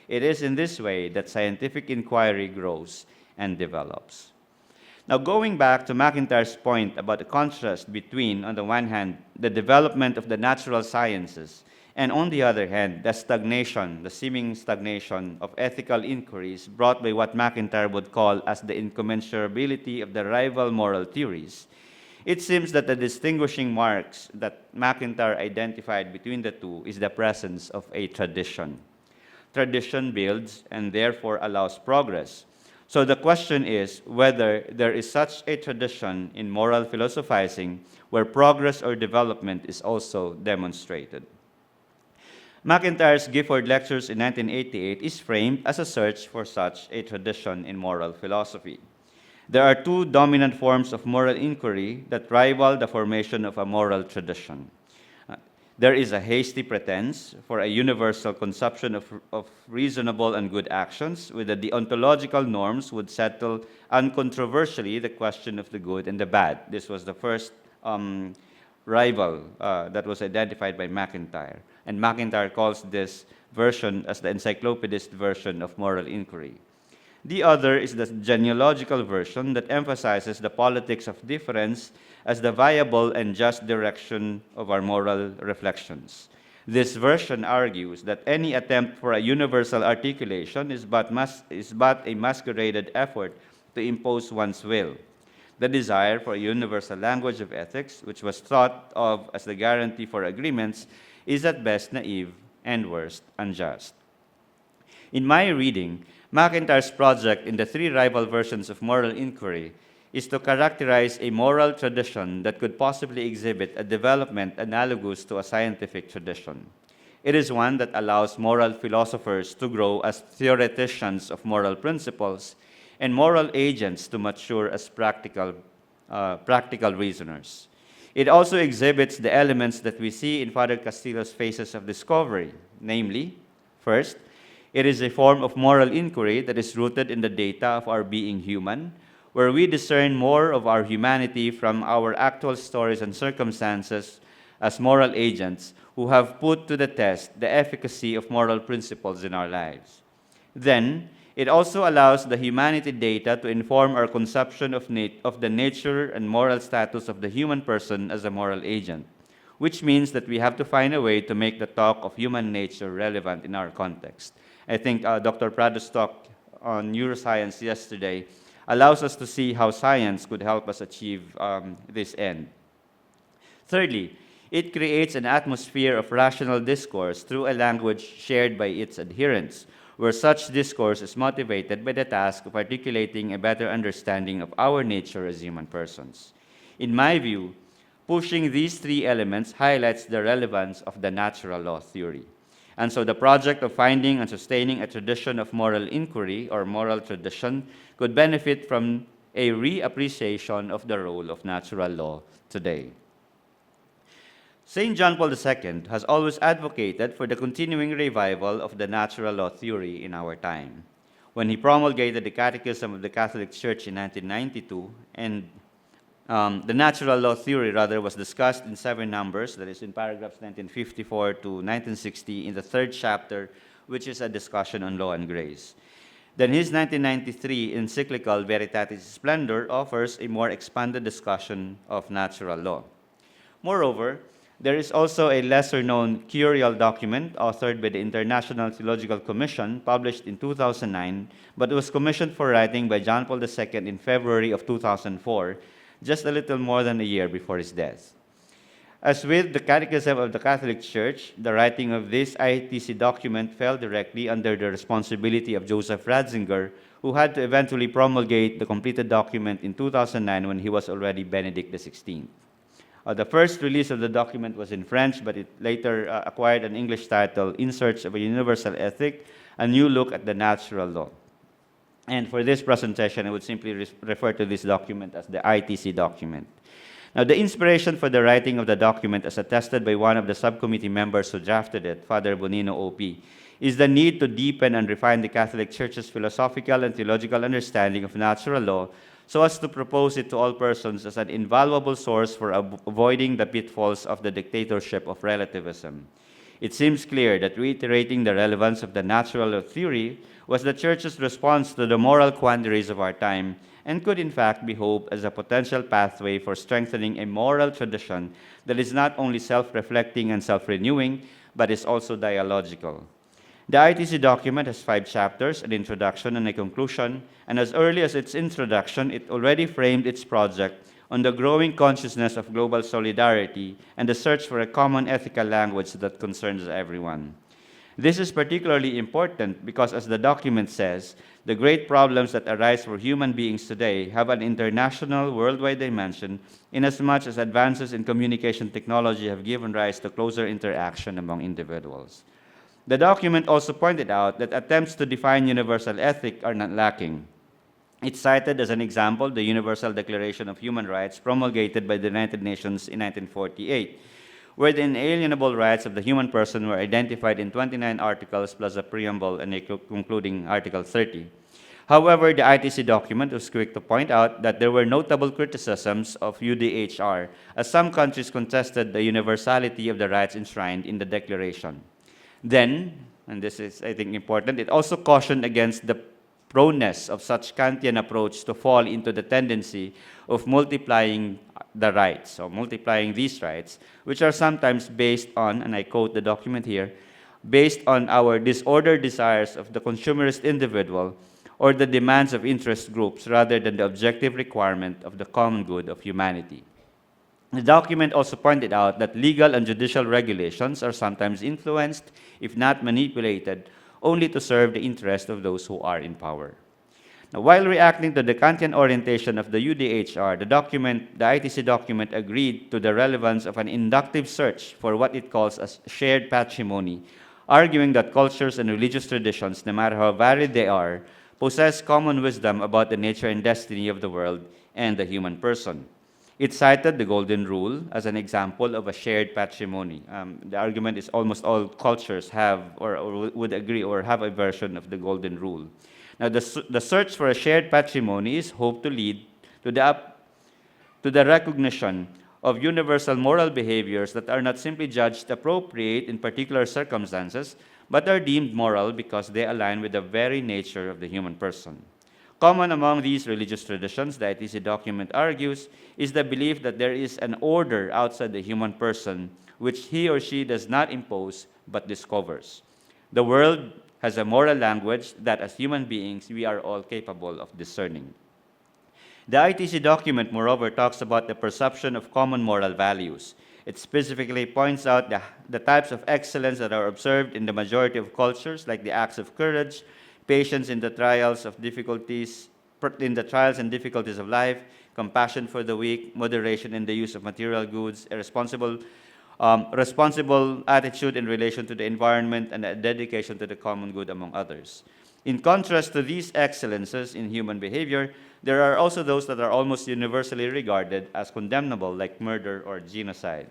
It is in this way that scientific inquiry grows and develops. Now, going back to McIntyre's point about the contrast between, on the one hand, the development of the natural sciences, and on the other hand, the stagnation, the seeming stagnation of ethical inquiries brought by what McIntyre would call as the incommensurability of the rival moral theories, it seems that the distinguishing marks that McIntyre identified between the two is the presence of a tradition. Tradition builds and therefore allows progress. So the question is whether there is such a tradition in moral philosophizing where progress or development is also demonstrated. McIntyre's Gifford Lectures in 1988 is framed as a search for such a tradition in moral philosophy. There are two dominant forms of moral inquiry that rival the formation of a moral tradition. There is a hasty pretense for a universal conception of reasonable and good actions, where the deontological norms would settle uncontroversially the question of the good and the bad. This was the first rival that was identified by McIntyre. And McIntyre calls this version as the encyclopedist version of moral inquiry. The other is the genealogical version that emphasizes the politics of difference as the viable and just direction of our moral reflections. This version argues that any attempt for a universal articulation is but a masqueraded effort to impose one's will. The desire for a universal language of ethics, which was thought of as the guarantee for agreements, is at best naive and worst unjust. In my reading, McIntyre's project in the three rival versions of moral inquiry is to characterize a moral tradition that could possibly exhibit a development analogous to a scientific tradition. It is one that allows moral philosophers to grow as theoreticians of moral principles and moral agents to mature as practical reasoners. It also exhibits the elements that we see in Father Castillo's Phases of Discovery, namely, first, it is a form of moral inquiry that is rooted in the data of our being human, where we discern more of our humanity from our actual stories and circumstances as moral agents who have put to the test the efficacy of moral principles in our lives. Then, it also allows the humanity data to inform our conception of the nature and moral status of the human person as a moral agent, which means that we have to find a way to make the talk of human nature relevant in our context. I think Dr. Prado's talk on neuroscience yesterday allows us to see how science could help us achieve this end. Thirdly, it creates an atmosphere of rational discourse through a language shared by its adherents, where such discourse is motivated by the task of articulating a better understanding of our nature as human persons. In my view, pushing these three elements highlights the relevance of the natural law theory. And so the project of finding and sustaining a tradition of moral inquiry or moral tradition could benefit from a reappreciation of the role of natural law today. St. John Paul II has always advocated for the continuing revival of the natural law theory in our time. When he promulgated the Catechism of the Catholic Church in 1992, and the natural law theory, was discussed in 7 numbers, that is in paragraphs 1954 to 1960 in the 3rd chapter, which is a discussion on law and grace. Then his 1993 encyclical Veritatis Splendor offers a more expanded discussion of natural law. Moreover, there is also a lesser-known curial document authored by the International Theological Commission, published in 2009, but was commissioned for writing by John Paul II in February of 2004, just a little more than a year before his death. As with the Catechism of the Catholic Church, the writing of this ITC document fell directly under the responsibility of Joseph Ratzinger, who had to eventually promulgate the completed document in 2009 when he was already Benedict XVI. The first release of the document was in French, but it later acquired an English title, In Search of a Universal Ethic, A New Look at the Natural Law. And for this presentation, I would simply refer to this document as the ITC document. Now, the inspiration for the writing of the document, as attested by one of the subcommittee members who drafted it, Father Bonino OP, is the need to deepen and refine the Catholic Church's philosophical and theological understanding of natural law so as to propose it to all persons as an invaluable source for avoiding the pitfalls of the dictatorship of relativism. It seems clear that reiterating the relevance of the natural law theory was the Church's response to the moral quandaries of our time and could in fact be hoped as a potential pathway for strengthening a moral tradition that is not only self-reflecting and self-renewing, but is also dialogical. The ITC document has 5 chapters, an introduction and a conclusion, and as early as its introduction, it already framed its project on the growing consciousness of global solidarity and the search for a common ethical language that concerns everyone. This is particularly important because, as the document says, the great problems that arise for human beings today have an international, worldwide dimension, inasmuch as advances in communication technology have given rise to closer interaction among individuals. The document also pointed out that attempts to define universal ethic are not lacking. It cited as an example the Universal Declaration of Human Rights promulgated by the United Nations in 1948, where the inalienable rights of the human person were identified in 29 articles plus a preamble and a concluding Article 30. However, the ITC document was quick to point out that there were notable criticisms of UDHR, as some countries contested the universality of the rights enshrined in the declaration. Then, and this is, I think, important, it also cautioned against the proneness of such Kantian approach to fall into the tendency of multiplying the rights, or multiplying these rights, which are sometimes based on, and I quote the document here, based on our disordered desires of the consumerist individual or the demands of interest groups rather than the objective requirement of the common good of humanity. The document also pointed out that legal and judicial regulations are sometimes influenced, if not manipulated, only to serve the interest of those who are in power. Now, while reacting to the Kantian orientation of the UDHR, the ITC document agreed to the relevance of an inductive search for what it calls a shared patrimony, arguing that cultures and religious traditions, no matter how varied they are, possess common wisdom about the nature and destiny of the world and the human person. It cited the Golden Rule as an example of a shared patrimony. The argument is almost all cultures have or would agree or have a version of the Golden Rule. Now, the search for a shared patrimony is hoped to lead to the recognition of universal moral behaviors that are not simply judged appropriate in particular circumstances, but are deemed moral because they align with the very nature of the human person. Common among these religious traditions, the ITC document argues, is the belief that there is an order outside the human person which he or she does not impose but discovers. The world has a moral language that as human beings we are all capable of discerning. The ITC document, moreover, talks about the perception of common moral values. It specifically points out the types of excellence that are observed in the majority of cultures, like the acts of courage, patience in the trials and difficulties of life, compassion for the weak, moderation in the use of material goods, a responsible attitude in relation to the environment, and a dedication to the common good, among others. In contrast to these excellences in human behavior, there are also those that are almost universally regarded as condemnable, like murder or genocide.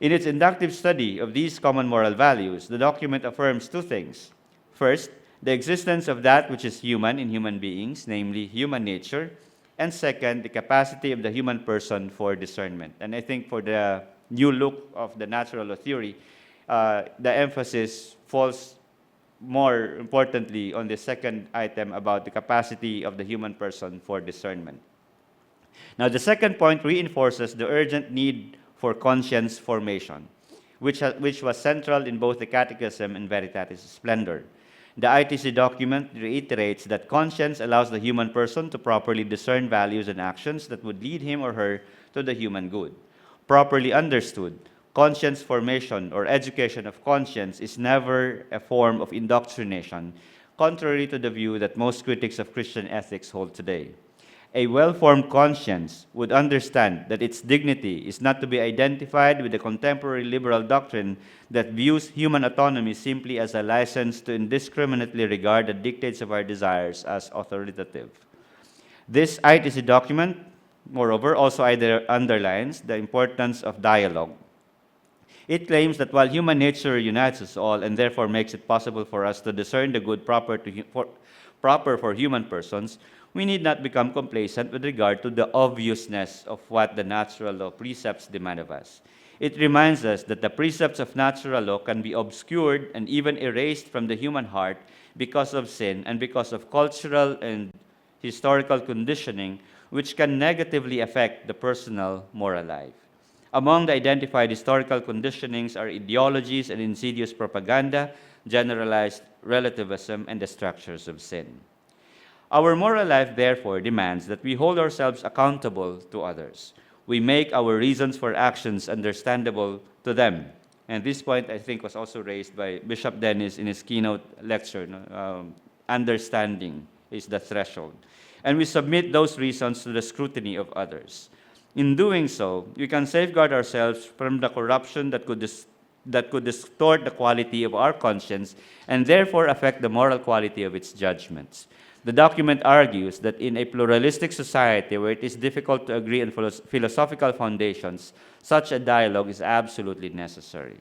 In its inductive study of these common moral values, the document affirms 2 things. First, the existence of that which is human in human beings, namely human nature, and second, the capacity of the human person for discernment. And I think for the new look of the natural law theory, the emphasis falls more importantly on the second item about the capacity of the human person for discernment. Now, the second point reinforces the urgent need for conscience formation, which was central in both the Catechism and Veritatis Splendor. The ITC document reiterates that conscience allows the human person to properly discern values and actions that would lead him or her to the human good. Properly understood, conscience formation or education of conscience is never a form of indoctrination, contrary to the view that most critics of Christian ethics hold today. A well-formed conscience would understand that its dignity is not to be identified with the contemporary liberal doctrine that views human autonomy simply as a license to indiscriminately regard the dictates of our desires as authoritative. This ITC document, moreover, also underlines the importance of dialogue. It claims that while human nature unites us all and therefore makes it possible for us to discern the good proper for human persons, we need not become complacent with regard to the obviousness of what the natural law precepts demand of us. It reminds us that the precepts of natural law can be obscured and even erased from the human heart because of sin and because of cultural and historical conditioning, which can negatively affect the personal moral life. Among the identified historical conditionings are ideologies and insidious propaganda, generalized relativism, and the structures of sin. Our moral life, therefore, demands that we hold ourselves accountable to others. We make our reasons for actions understandable to them. And this point, I think, was also raised by Bishop Dennis in his keynote lecture. Understanding is the threshold. And we submit those reasons to the scrutiny of others. In doing so, we can safeguard ourselves from the corruption that could distort the quality of our conscience and therefore affect the moral quality of its judgments. The document argues that in a pluralistic society where it is difficult to agree on philosophical foundations, such a dialogue is absolutely necessary.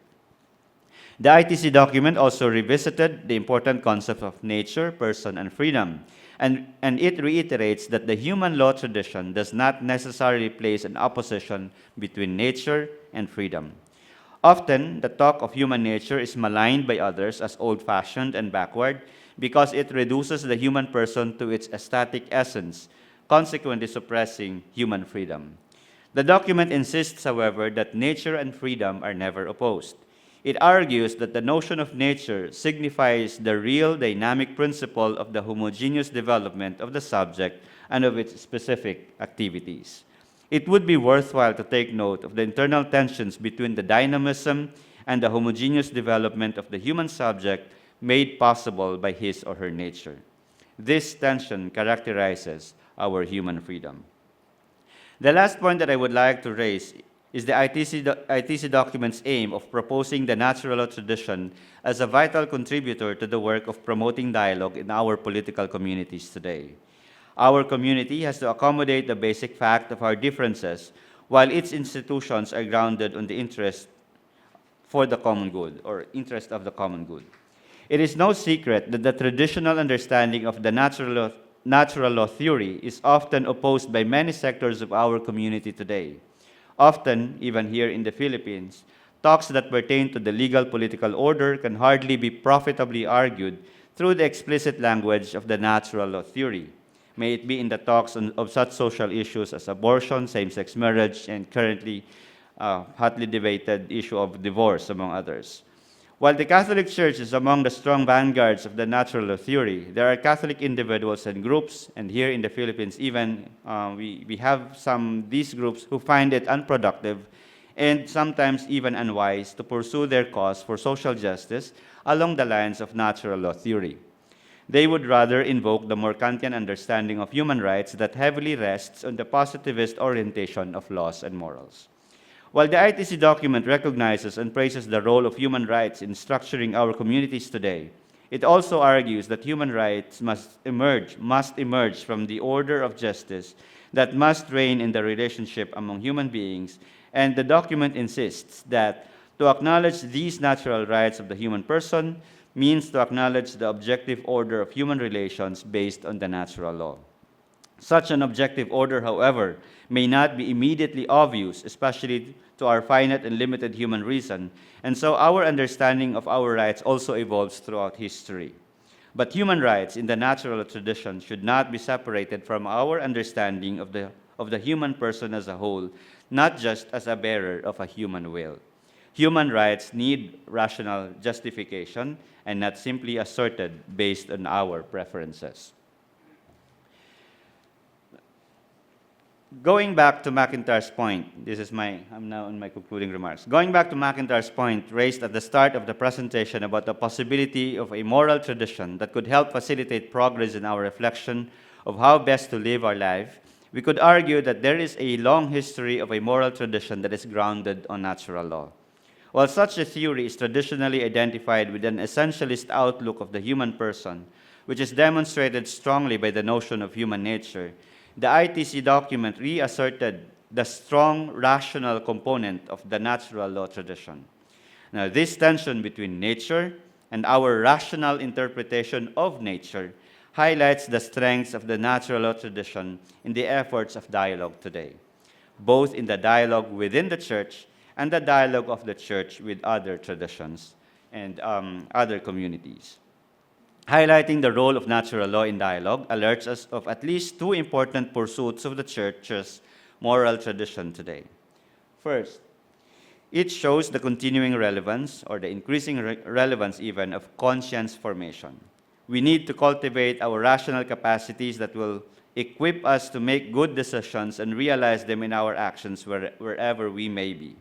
The ITC document also revisited the important concepts of nature, person, and freedom, and it reiterates that the human law tradition does not necessarily place an opposition between nature and freedom. Often, the talk of human nature is maligned by others as old-fashioned and backward because it reduces the human person to its static essence, consequently suppressing human freedom. The document insists, however, that nature and freedom are never opposed. It argues that the notion of nature signifies the real dynamic principle of the homogeneous development of the subject and of its specific activities. It would be worthwhile to take note of the internal tensions between the dynamism and the homogeneous development of the human subject made possible by his or her nature. This tension characterizes our human freedom. The last point that I would like to raise is the ITC document's aim of proposing the natural law tradition as a vital contributor to the work of promoting dialogue in our political communities today. Our community has to accommodate the basic fact of our differences, while its institutions are grounded on the interest for the common good, or interest of the common good. It is no secret that the traditional understanding of the natural law theory is often opposed by many sectors of our community today. Often, even here in the Philippines, talks that pertain to the legal political order can hardly be profitably argued through the explicit language of the natural law theory, may it be in the talks of such social issues as abortion, same-sex marriage, and currently hotly debated issue of divorce, among others. While the Catholic Church is among the strong vanguards of the natural law theory, there are Catholic individuals and groups, and here in the Philippines even, we have these groups who find it unproductive and sometimes even unwise to pursue their cause for social justice along the lines of natural law theory. They would rather invoke the more Kantian understanding of human rights that heavily rests on the positivist orientation of laws and morals. While the ITC document recognizes and praises the role of human rights in structuring our communities today, it also argues that human rights must emerge from the order of justice that must reign in the relationship among human beings, and the document insists that to acknowledge these natural rights of the human person means to acknowledge the objective order of human relations based on the natural law. Such an objective order, however, may not be immediately obvious, especially to our finite and limited human reason, and so our understanding of our rights also evolves throughout history. But human rights in the natural tradition should not be separated from our understanding of the human person as a whole, not just as a bearer of a human will. Human rights need rational justification and not simply asserted based on our preferences. Going back to McIntyre's point, I'm now in my concluding remarks. Going back to McIntyre's point raised at the start of the presentation about the possibility of a moral tradition that could help facilitate progress in our reflection of how best to live our life, we could argue that there is a long history of a moral tradition that is grounded on natural law. While such a theory is traditionally identified with an essentialist outlook of the human person, which is demonstrated strongly by the notion of human nature, the ITC document reasserted the strong rational component of the natural law tradition. Now, this tension between nature and our rational interpretation of nature highlights the strengths of the natural law tradition in the efforts of dialogue today, both in the dialogue within the church and the dialogue of the church with other traditions and other communities. Highlighting the role of natural law in dialogue alerts us of at least two important pursuits of the church's moral tradition today. First, it shows the continuing relevance, or the increasing relevance even, of conscience formation. We need to cultivate our rational capacities that will equip us to make good decisions and realize them in our actions wherever we may be.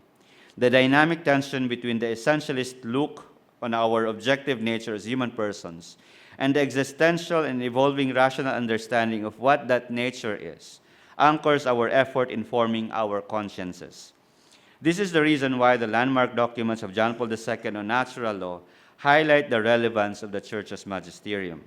The dynamic tension between the essentialist look on our objective nature as human persons and the existential and evolving rational understanding of what that nature is anchors our effort in forming our consciences. This is the reason why the landmark documents of John Paul II on natural law highlight the relevance of the Church's magisterium.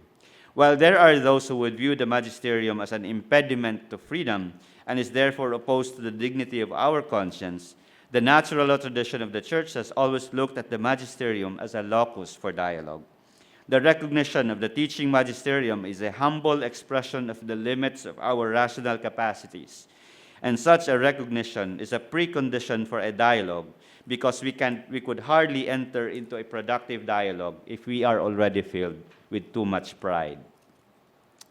While there are those who would view the magisterium as an impediment to freedom and is therefore opposed to the dignity of our conscience, the natural law tradition of the Church has always looked at the magisterium as a locus for dialogue. The recognition of the teaching magisterium is a humble expression of the limits of our rational capacities. And such a recognition is a precondition for a dialogue, because we could hardly enter into a productive dialogue if we are already filled with too much pride.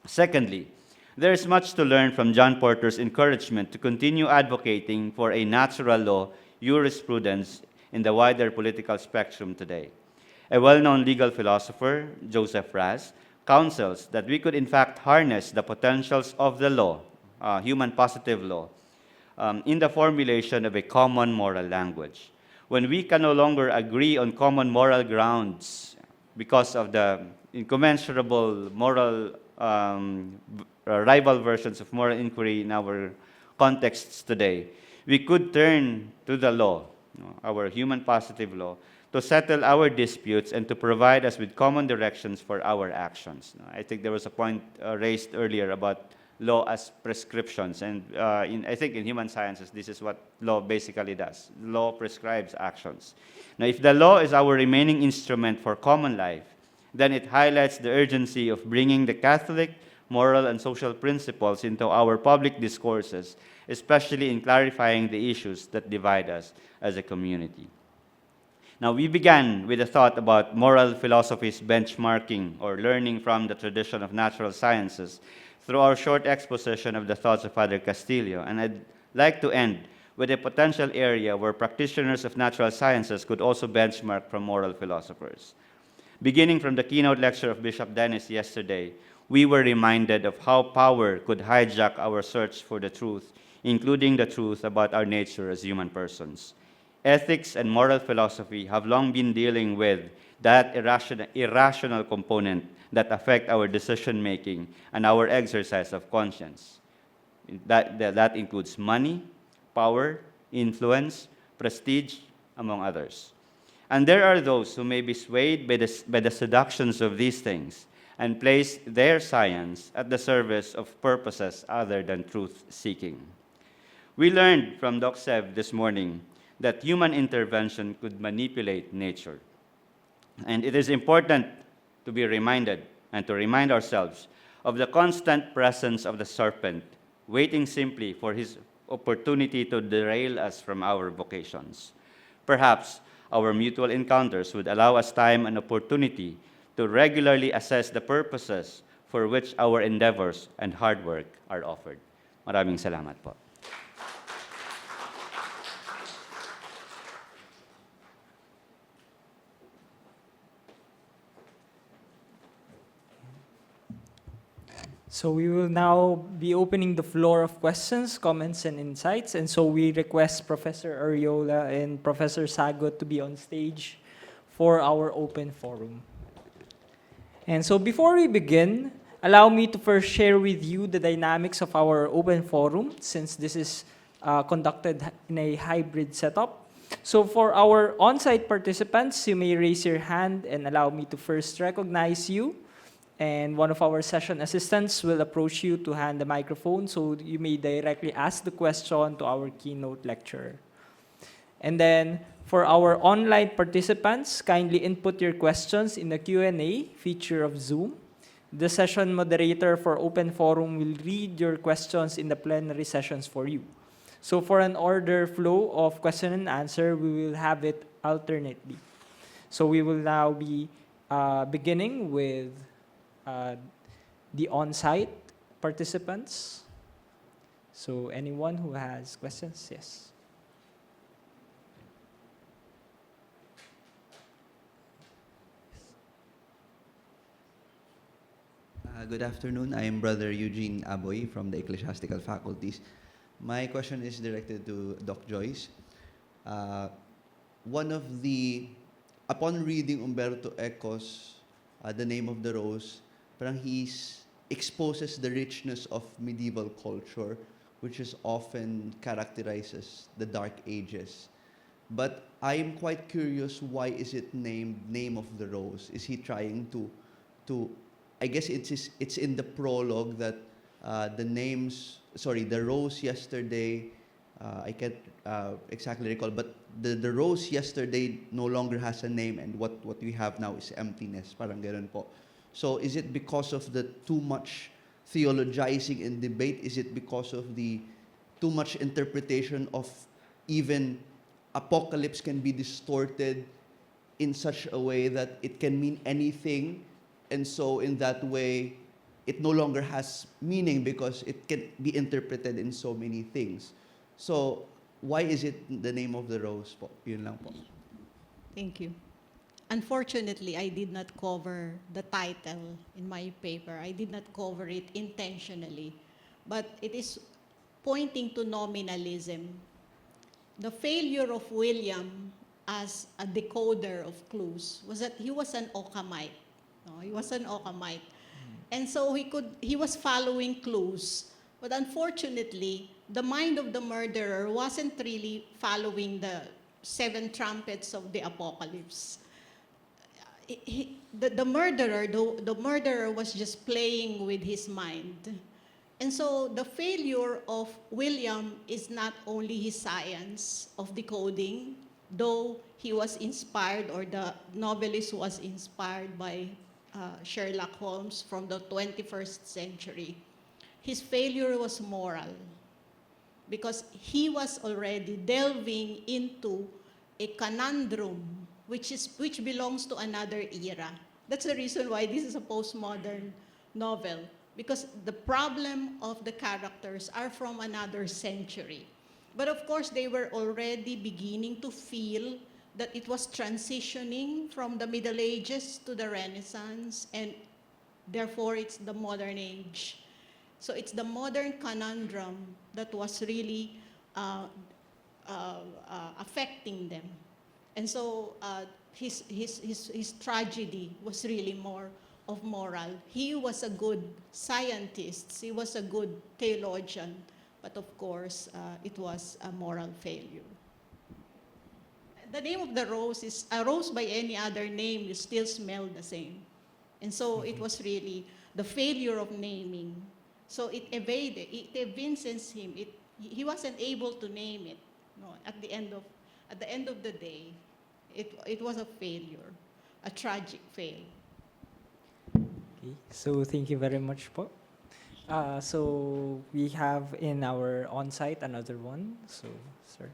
Secondly, there is much to learn from John Porter's encouragement to continue advocating for a natural law jurisprudence in the wider political spectrum today. A well-known legal philosopher, Joseph Raz, counsels that we could in fact harness the potentials of the law, human positive law, in the formulation of a common moral language. When we can no longer agree on common moral grounds because of the incommensurable moral rival versions of moral inquiry in our contexts today, we could turn to the law, our human positive law, to settle our disputes and to provide us with common directions for our actions. I think there was a point raised earlier about law as prescriptions, and I think in human sciences, this is what law basically does. Law prescribes actions. Now, if the law is our remaining instrument for common life, then it highlights the urgency of bringing the Catholic moral and social principles into our public discourses, especially in clarifying the issues that divide us as a community. Now, we began with a thought about moral philosophy's benchmarking or learning from the tradition of natural sciences through our short exposition of the thoughts of Father Castillo, and I'd like to end with a potential area where practitioners of natural sciences could also benchmark from moral philosophers. Beginning from the keynote lecture of Bishop Dennis yesterday, we were reminded of how power could hijack our search for the truth, including the truth about our nature as human persons. Ethics and moral philosophy have long been dealing with that irrational component that affect our decision-making and our exercise of conscience. That includes money, power, influence, prestige, among others. And there are those who may be swayed by the seductions of these things and place their science at the service of purposes other than truth-seeking. We learned from Doc Sev this morning that human intervention could manipulate nature. And it is important to be reminded and to remind ourselves of the constant presence of the serpent, waiting simply for his opportunity to derail us from our vocations. Perhaps our mutual encounters would allow us time and opportunity to regularly assess the purposes for which our endeavors and hard work are offered. Maraming salamat po. So we will now be opening the floor of questions, comments, and insights. And so we request Professor Arriola and Professor Sagut to be on stage for our open forum. And so before we begin, allow me to first share with you the dynamics of our open forum, since this is conducted in a hybrid setup. So for our on-site participants, you may raise your hand and allow me to first recognize you. And one of our session assistants will approach you to hand the microphone so you may directly ask the question to our keynote lecturer. And then for our online participants, kindly input your questions in the Q&A feature of Zoom. The session moderator for Open Forum will read your questions in the plenary sessions for you. So for an order flow of question and answer, we will have it alternately. So we will now be beginning with the on-site participants. So anyone who has questions, yes. Good afternoon. I am Brother Eugene Aboy from the Ecclesiastical Faculties. My question is directed to Doc Joyce. Upon reading Umberto Eco's The Name of the Rose, parang exposes the richness of medieval culture, which is often characterized as the Dark Ages. But I am quite curious, why is it named Name of the Rose? Is he trying to I guess it's in the prologue that the rose yesterday, I can't exactly recall, but the rose yesterday no longer has a name, and what we have now is emptiness, parang ganun po. So is it because of the too much theologizing and debate? Is it because of the too much interpretation of even apocalypse can be distorted in such a way that it can mean anything? And so in that way, it no longer has meaning because it can be interpreted in so many things. So why is it the Name of the Rose po? Yun lang po. Thank you. Unfortunately, I did not cover the title in my paper. I did not cover it intentionally. But it is pointing to nominalism. The failure of William as a decoder of clues was that he was an Occamite. No, he was an Occamite. And so he was following clues. But unfortunately, the mind of the murderer wasn't really following the 7 trumpets of the apocalypse. The murderer was just playing with his mind. And so the failure of William is not only his science of decoding, though he was inspired, or the novelist was inspired by Sherlock Holmes from the 21st century. His failure was moral, because he was already delving into a conundrum which belongs to another era. That's the reason why this is a postmodern novel, because the problem of the characters are from another century. But of course, they were already beginning to feel that it was transitioning from the Middle Ages to the Renaissance, and therefore it's the modern age. So it's the modern conundrum that was really affecting them. And so his tragedy was really more of moral. He was a good scientist, he was a good theologian, but of course, it was a moral failure. The Name of the Rose is a rose by any other name, you still smell the same. And so it was really the failure of naming. So it evinces him. He wasn't able to name it. No, at the end of the day, it was a failure, a tragic fail. Okay, so thank you very much po. So we have in our on-site another one. So, sir.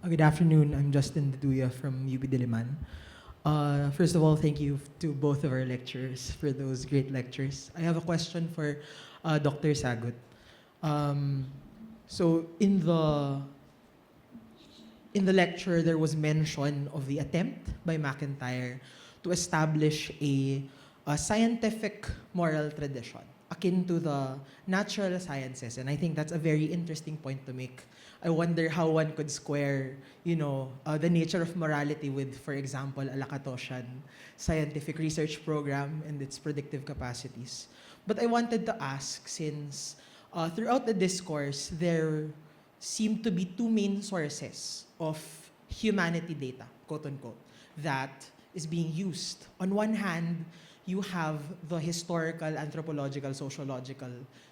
Good afternoon. I'm Justin Duduya from UP Diliman. First of all, thank you to both of our lecturers for those great lectures. I have a question for Dr. Sagut. So in the lecture, there was mention of the attempt by McIntyre to establish a scientific moral tradition akin to the natural sciences, and I think that's a very interesting point to make. I wonder how one could square, the nature of morality with, for example, a Lakatosian scientific research program and its predictive capacities. But I wanted to ask, since throughout the discourse, there seem to be 2 main sources of humanity data, quote unquote, that is being used. On one hand, you have the historical, anthropological, sociological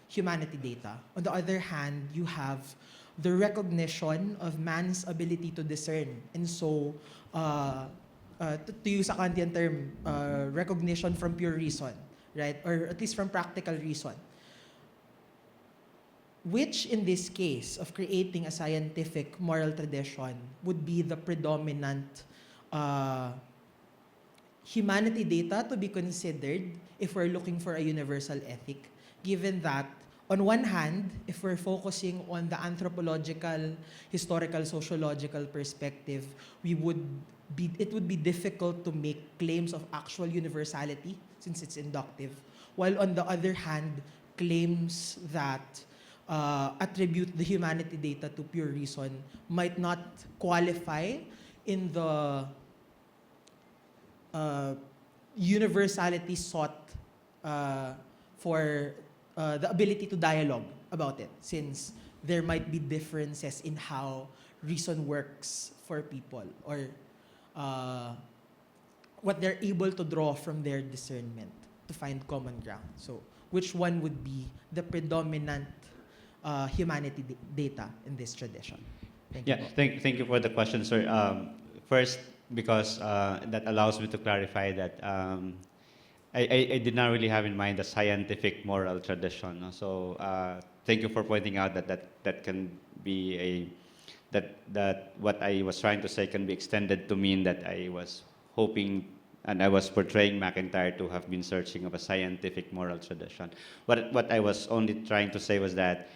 humanity data. On the other hand, you have the recognition of man's ability to discern. And so to use a Kantian term, recognition from pure reason, right? Or at least from practical reason. Which, in this case, of creating a scientific moral tradition would be the predominant humanity data to be considered if we're looking for a universal ethic, given that, on one hand, if we're focusing on the anthropological, historical, sociological perspective, it would be difficult to make claims of actual universality since it's inductive, while on the other hand, claims that attribute the humanity data to pure reason might not qualify in the universality sought for the ability to dialogue about it, since there might be differences in how reason works for people, or what they're able to draw from their discernment to find common ground. So, which one would be the predominant humanity data in this tradition? Thank you. Yeah, thank you for the question, sir. First, because that allows me to clarify that I did not really have in mind the scientific moral tradition. No? So thank you for pointing out that can be that what I was trying to say can be extended to mean that I was hoping and I was portraying McIntyre to have been searching of a scientific moral tradition. What I was only trying to say was that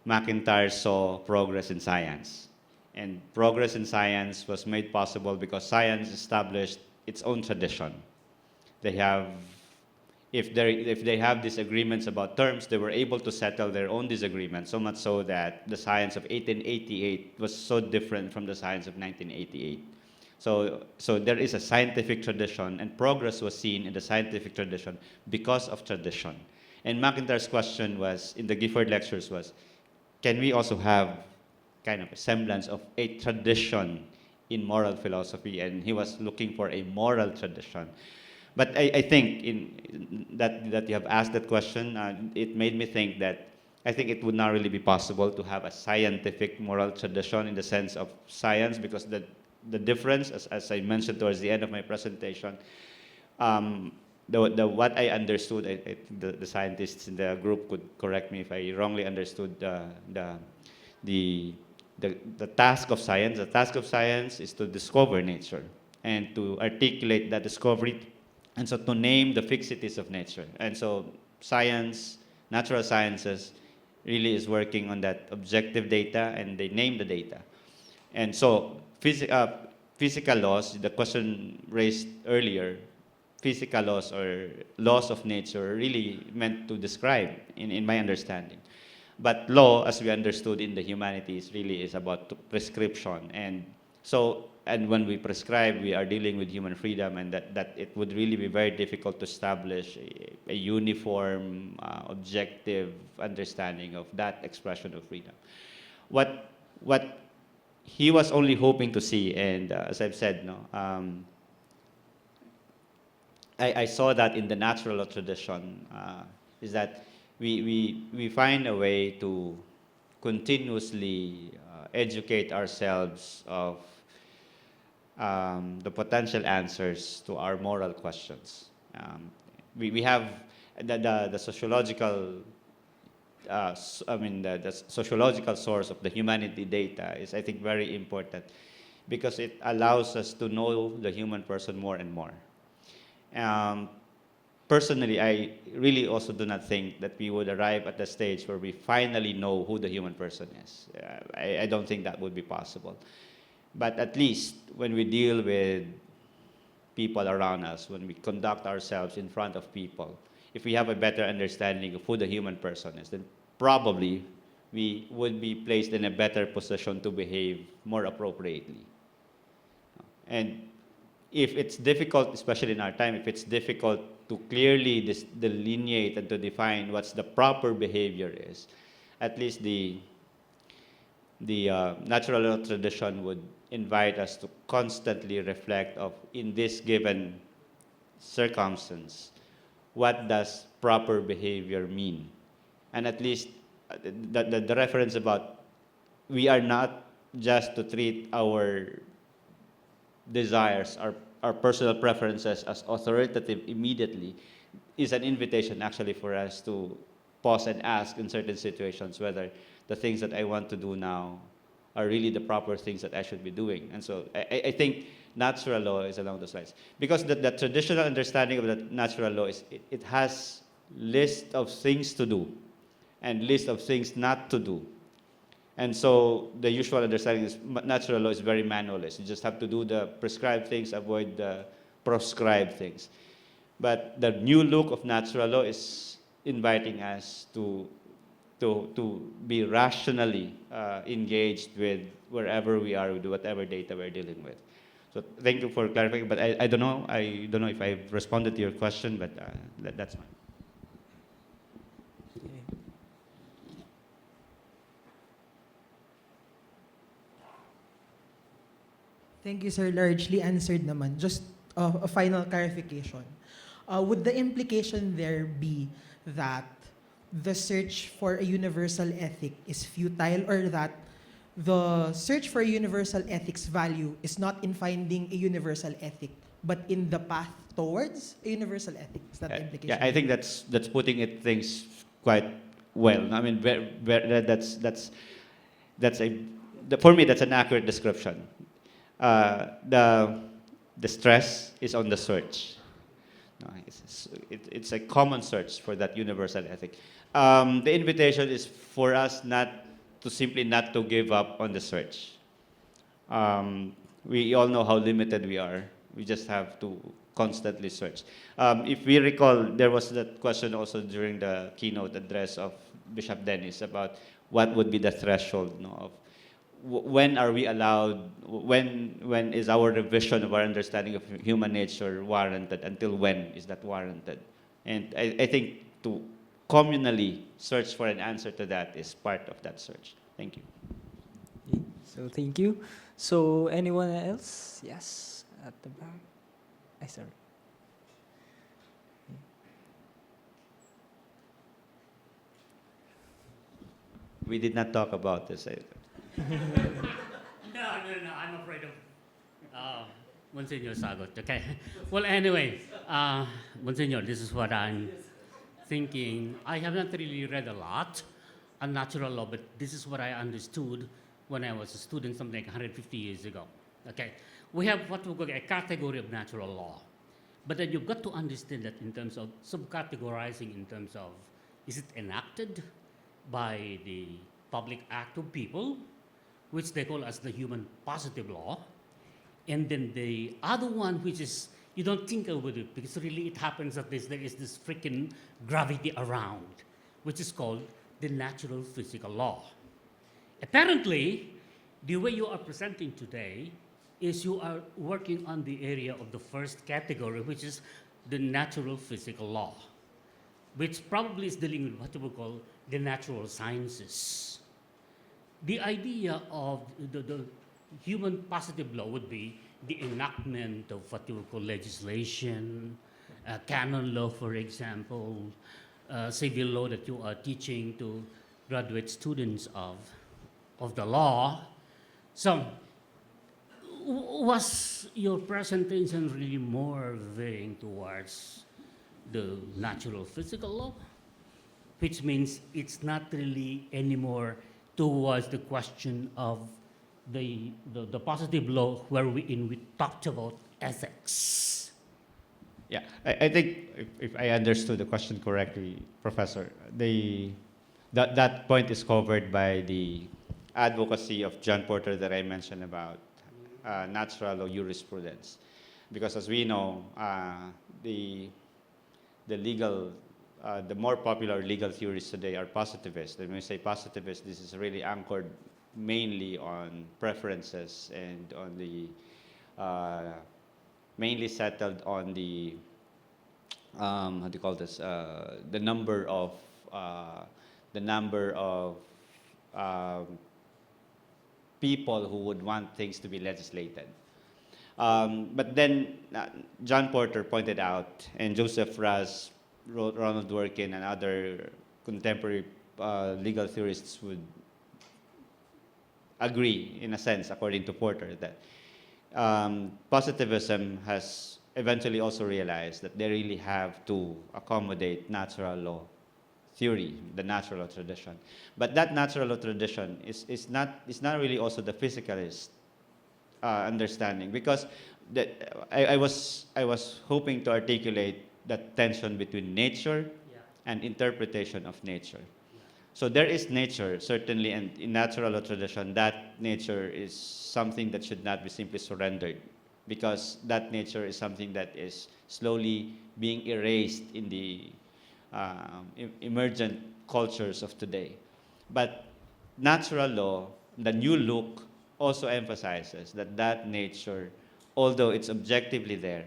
McIntyre saw progress in science. And progress in science was made possible because science established its own tradition. They have, if they have disagreements about terms, they were able to settle their own disagreements, so much so that the science of 1888 was so different from the science of 1988. So there is a scientific tradition, and progress was seen in the scientific tradition because of tradition. And McIntyre's question was, in the Gifford lectures, was, can we also have kind of a semblance of a tradition in moral philosophy? And he was looking for a moral tradition. But I think that you have asked that question, it made me think that I think it would not really be possible to have a scientific moral tradition in the sense of science, because the difference, as I mentioned towards the end of my presentation, what I understood, I think the scientists in the group could correct me if I wrongly understood the task of science. The task of science is to discover nature and to articulate that discovery, and so to name the fixities of nature. And so science, natural sciences, really is working on that objective data, and they name the data. And so physical laws, the question raised earlier, physical laws or laws of nature really meant to describe, in my understanding. But law, as we understood in the humanities, really is about prescription. And when we prescribe, we are dealing with human freedom, and that it would really be very difficult to establish a uniform, objective understanding of that expression of freedom. What he was only hoping to see, and as I've said, I saw that in the natural law tradition, is that we find a way to continuously educate ourselves of the potential answers to our moral questions. We have the sociological, the sociological source of the humanity data is, I think, very important, because it allows us to know the human person more and more. Personally, I really also do not think that we would arrive at the stage where we finally know who the human person is. I don't think that would be possible. But at least when we deal with people around us, when we conduct ourselves in front of people, if we have a better understanding of who the human person is, then probably we would be placed in a better position to behave more appropriately. And if it's difficult, especially in our time, if it's difficult to clearly delineate and to define what's the proper behavior is, at least the natural law tradition would invite us to constantly reflect of, in this given circumstance, what does proper behavior mean? And at least the reference about, we are not just to treat our desires, our our personal preferences as authoritative immediately is an invitation actually for us to pause and ask in certain situations whether the things that I want to do now are really the proper things that I should be doing. And so I think natural law is along those lines. Because the traditional understanding of the natural law is it has list of things to do and list of things not to do. And so the usual understanding is natural law is very manualist. You just have to do the prescribed things, avoid the proscribed things. But the new look of natural law is inviting us to be rationally engaged with wherever we are, with whatever data we're dealing with. So thank you for clarifying. But I don't know. I don't know if I've responded to your question, but that's fine. Thank you, sir. Largely answered naman. Just a final clarification. Would the implication there be that the search for a universal ethic is futile, or that the search for a universal ethics value is not in finding a universal ethic, but in the path towards a universal ethic? Is that the implication? Yeah, I think that's putting it things quite well. I mean, for me that's an accurate description. The stress is on the search. No, it's a common search for that universal ethic. The invitation is for us simply not to give up on the search. We all know how limited we are. We just have to constantly search. If we recall, there was that question also during the keynote address of Bishop Dennis about what would be the threshold, of when are we allowed, when is our revision of our understanding of human nature warranted, until when is that warranted? And I think to communally search for an answer to that is part of that search. Thank you. So thank you. So anyone else? Yes, at the back. Sorry. We did not talk about this. No, I'm afraid of Monsignor Sagut, okay? Well, anyway, Monsignor, this is what I'm thinking. I have not really read a lot on natural law, but this is what I understood when I was a student something like 150 years ago, okay? We have what we call a category of natural law, but then you've got to understand that in terms of subcategorizing, in terms of, is it enacted by the public act of people, which they call as the human positive law, and then the other one, which is, you don't tinker with it, because really it happens that there is this freaking gravity around, which is called the natural physical law. Apparently, the way you are presenting today is you are working on the area of the first category, which is the natural physical law, which probably is dealing with what we call the natural sciences. The idea of the human positive law would be the enactment of what you call legislation, canon law, for example, civil law that you are teaching to graduate students of the law. So, was your presentation really more veering towards the natural physical law? Which means it's not really anymore towards the question of the positive law where we talked about ethics. Yeah, I think if I understood the question correctly, Professor, that point is covered by the advocacy of John Porter that I mentioned about natural law jurisprudence. Because as we know, the more popular legal theories today are positivist. And when we say positivist, this is really anchored mainly on preferences and on the mainly settled on the how do you call this? The number of people who would want things to be legislated. But then John Porter pointed out, and Joseph Raz, Ronald Dworkin, and other contemporary legal theorists would agree, in a sense, according to Porter, that positivism has eventually also realized that they really have to accommodate natural law theory, the natural law tradition. But that natural law tradition is not really also the physicalist understanding, because I was hoping to articulate that tension between nature and interpretation of nature. So there is nature, certainly, and in natural law tradition, that nature is something that should not be simply surrendered, because that nature is something that is slowly being erased in the emergent cultures of today. But natural law, the new look, also emphasizes that nature, although it's objectively there,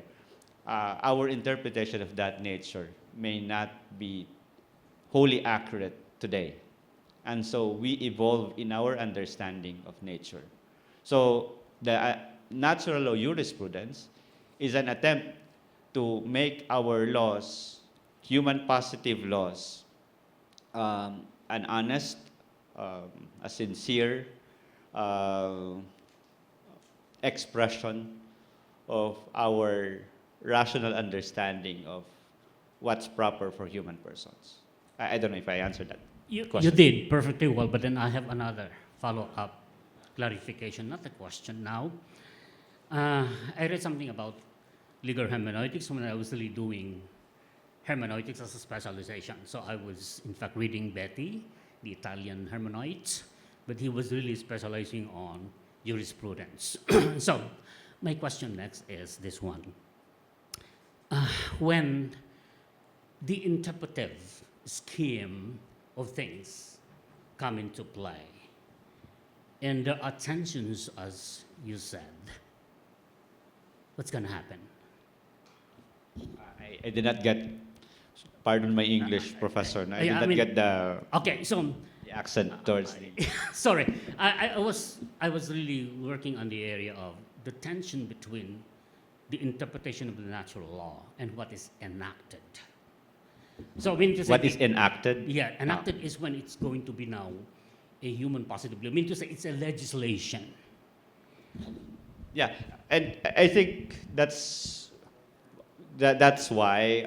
our interpretation of that nature may not be wholly accurate today. And so we evolve in our understanding of nature. So the natural law jurisprudence is an attempt to make our laws, human positive laws, an honest, a sincere expression of our rational understanding of what's proper for human persons. I don't know if I answered that You question. did perfectly well, but then I have another follow-up clarification, not a question now. I read something about legal hermeneutics when I was really doing hermeneutics as a specialization. So I was, in fact, reading Betti, the Italian hermeneut, but he was really specializing on jurisprudence. So my question next is this one. When the interpretive scheme of things come into play, and there are tensions, as you said, what's going to happen? I did not get, pardon my English, Professor, no, I did Yeah, I not mean- get the Okay, so accent towards the... sorry, I was really working on the area of the tension between the interpretation of the natural law and what is enacted. So when you say What is enacted? yeah, enacted is when it's going to be now a human positive law. I mean to say it's a legislation. Yeah, and I think that's why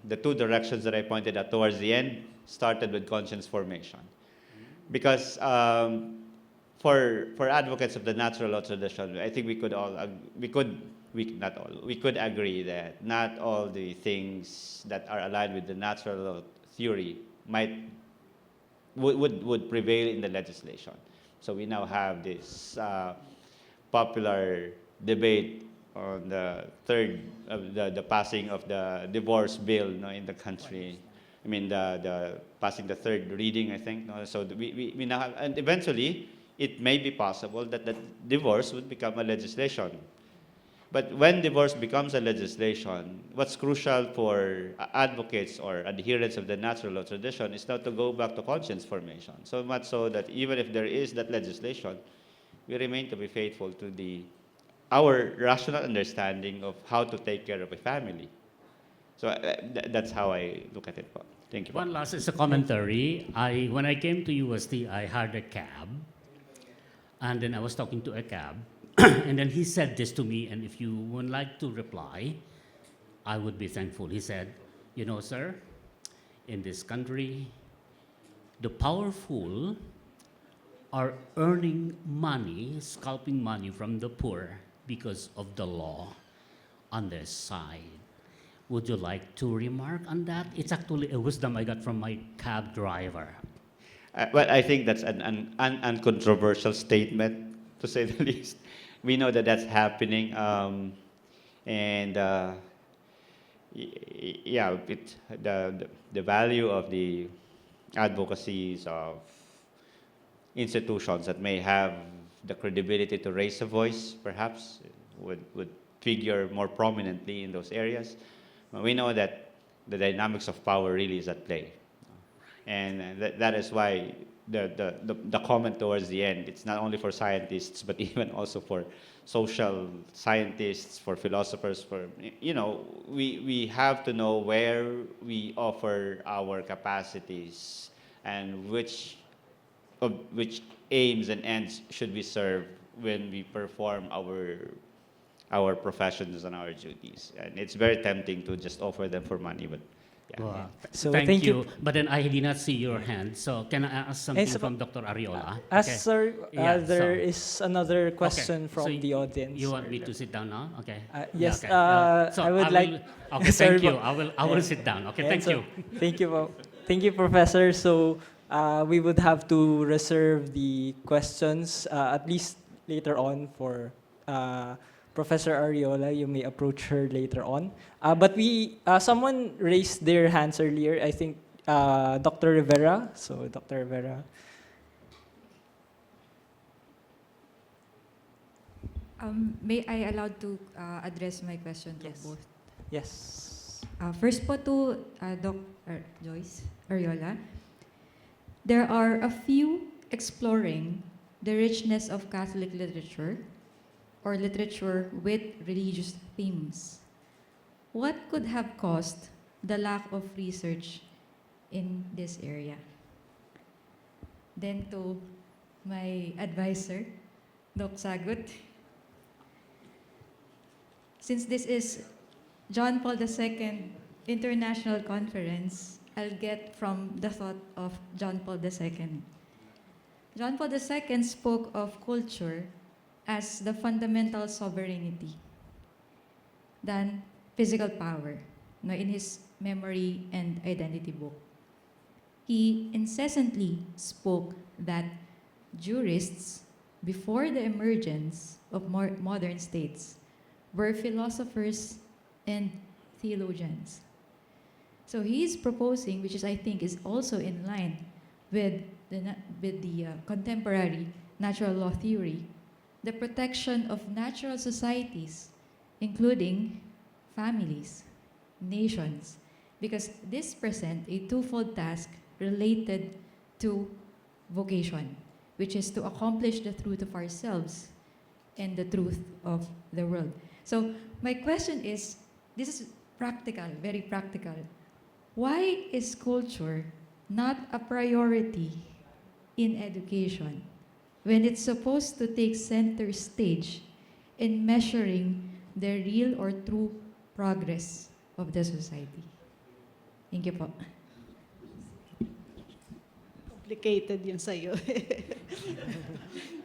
the two directions that I pointed out towards the end started with conscience formation, because for advocates of the natural law tradition, I think we could agree that not all the things that are aligned with the natural law theory would prevail in the legislation. So we now have this popular debate on the passing of the divorce bill, no, in the country. I mean, the passing the third reading, I think. No? So we now have, and eventually it may be possible that the divorce would become a legislation. But when divorce becomes a legislation, what's crucial for advocates or adherents of the natural law tradition is now to go back to conscience formation. So much so that even if there is that legislation, we remain to be faithful to our rational understanding of how to take care of a family. So that's how I look at it. Thank you. One last is a commentary. When I came to UST, I hired a cab, and then I was talking to a cab, and then he said this to me, and if you would like to reply, I would be thankful. He said, you know, sir, in this country, the powerful are earning money, scalping money from the poor because of the law on their side. Would you like to remark on that? It's actually a wisdom I got from my cab driver. Well, I think that's an uncontroversial statement, to say the least. We know that that's happening, and yeah, the value of the advocacies of institutions that may have the credibility to raise a voice, perhaps, would figure more prominently in those areas. We know that the dynamics of power really is at play. And that is why the comment towards the end, it's not only for scientists, but even also for social scientists, for philosophers, we have to know where we offer our capacities and which aims and ends should we serve when we perform our our professions and our duties. And it's very tempting to just offer them for money, but yeah. Wow. So thank, thank you. you. But then I did not see your hand. So can I ask something so- from Dr. Arriola? As Okay. sir, Yeah, there so- is another question Okay, from so the audience. You want me to sit down now? Okay. Yes, okay. I would like- Okay, Sorry, thank you. but- I will sit down. Okay, Ayan, thank so, you. Thank you, thank you, Professor. So we would have to reserve the questions at least later on for Professor Arriola. You may approach her later on. But someone raised their hands earlier. I think Dr. Rivera. So Dr. Rivera. May I allowed to address my question to Yes. both? Yes. First po to Dr. Joyce Arriola. There are a few exploring the richness of Catholic literature or literature with religious themes. What could have caused the lack of research in this area? Then to my advisor, Dr. Sagut. Since this is John Paul II International Conference, I'll get from the thought of John Paul II. John Paul II spoke of culture as the fundamental sovereignty than physical power, in his memory and identity book. He incessantly spoke that jurists, before the emergence of modern states, were philosophers and theologians. So he is proposing, which is I think is also in line with the contemporary natural law theory, the protection of natural societies, including families, nations, because this present a twofold task related to vocation, which is to accomplish the truth of ourselves and the truth of the world. So my question is, this is practical, very practical. Why is culture not a priority in education when it's supposed to take center stage in measuring the real or true progress of the society? Thank you po. Complicated yun sa'yo.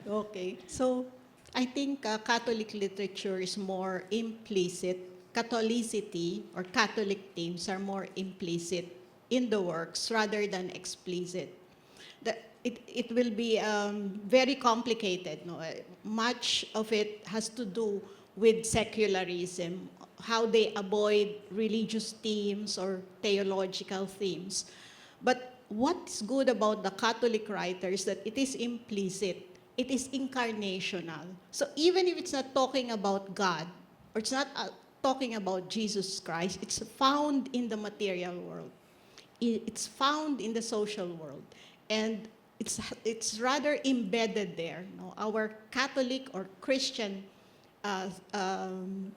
Okay. So, I think Catholic literature is more implicit. Catholicity or Catholic themes are more implicit in the works rather than explicit. It will be very complicated. No? Much of it has to do with secularism, how they avoid religious themes or theological themes. But what's good about the Catholic writers that it is implicit, it is incarnational. So even if it's not talking about God, or it's not talking about Jesus Christ, it's found in the material world. It's found in the social world. And it's rather embedded there. No? Our Catholic or Christian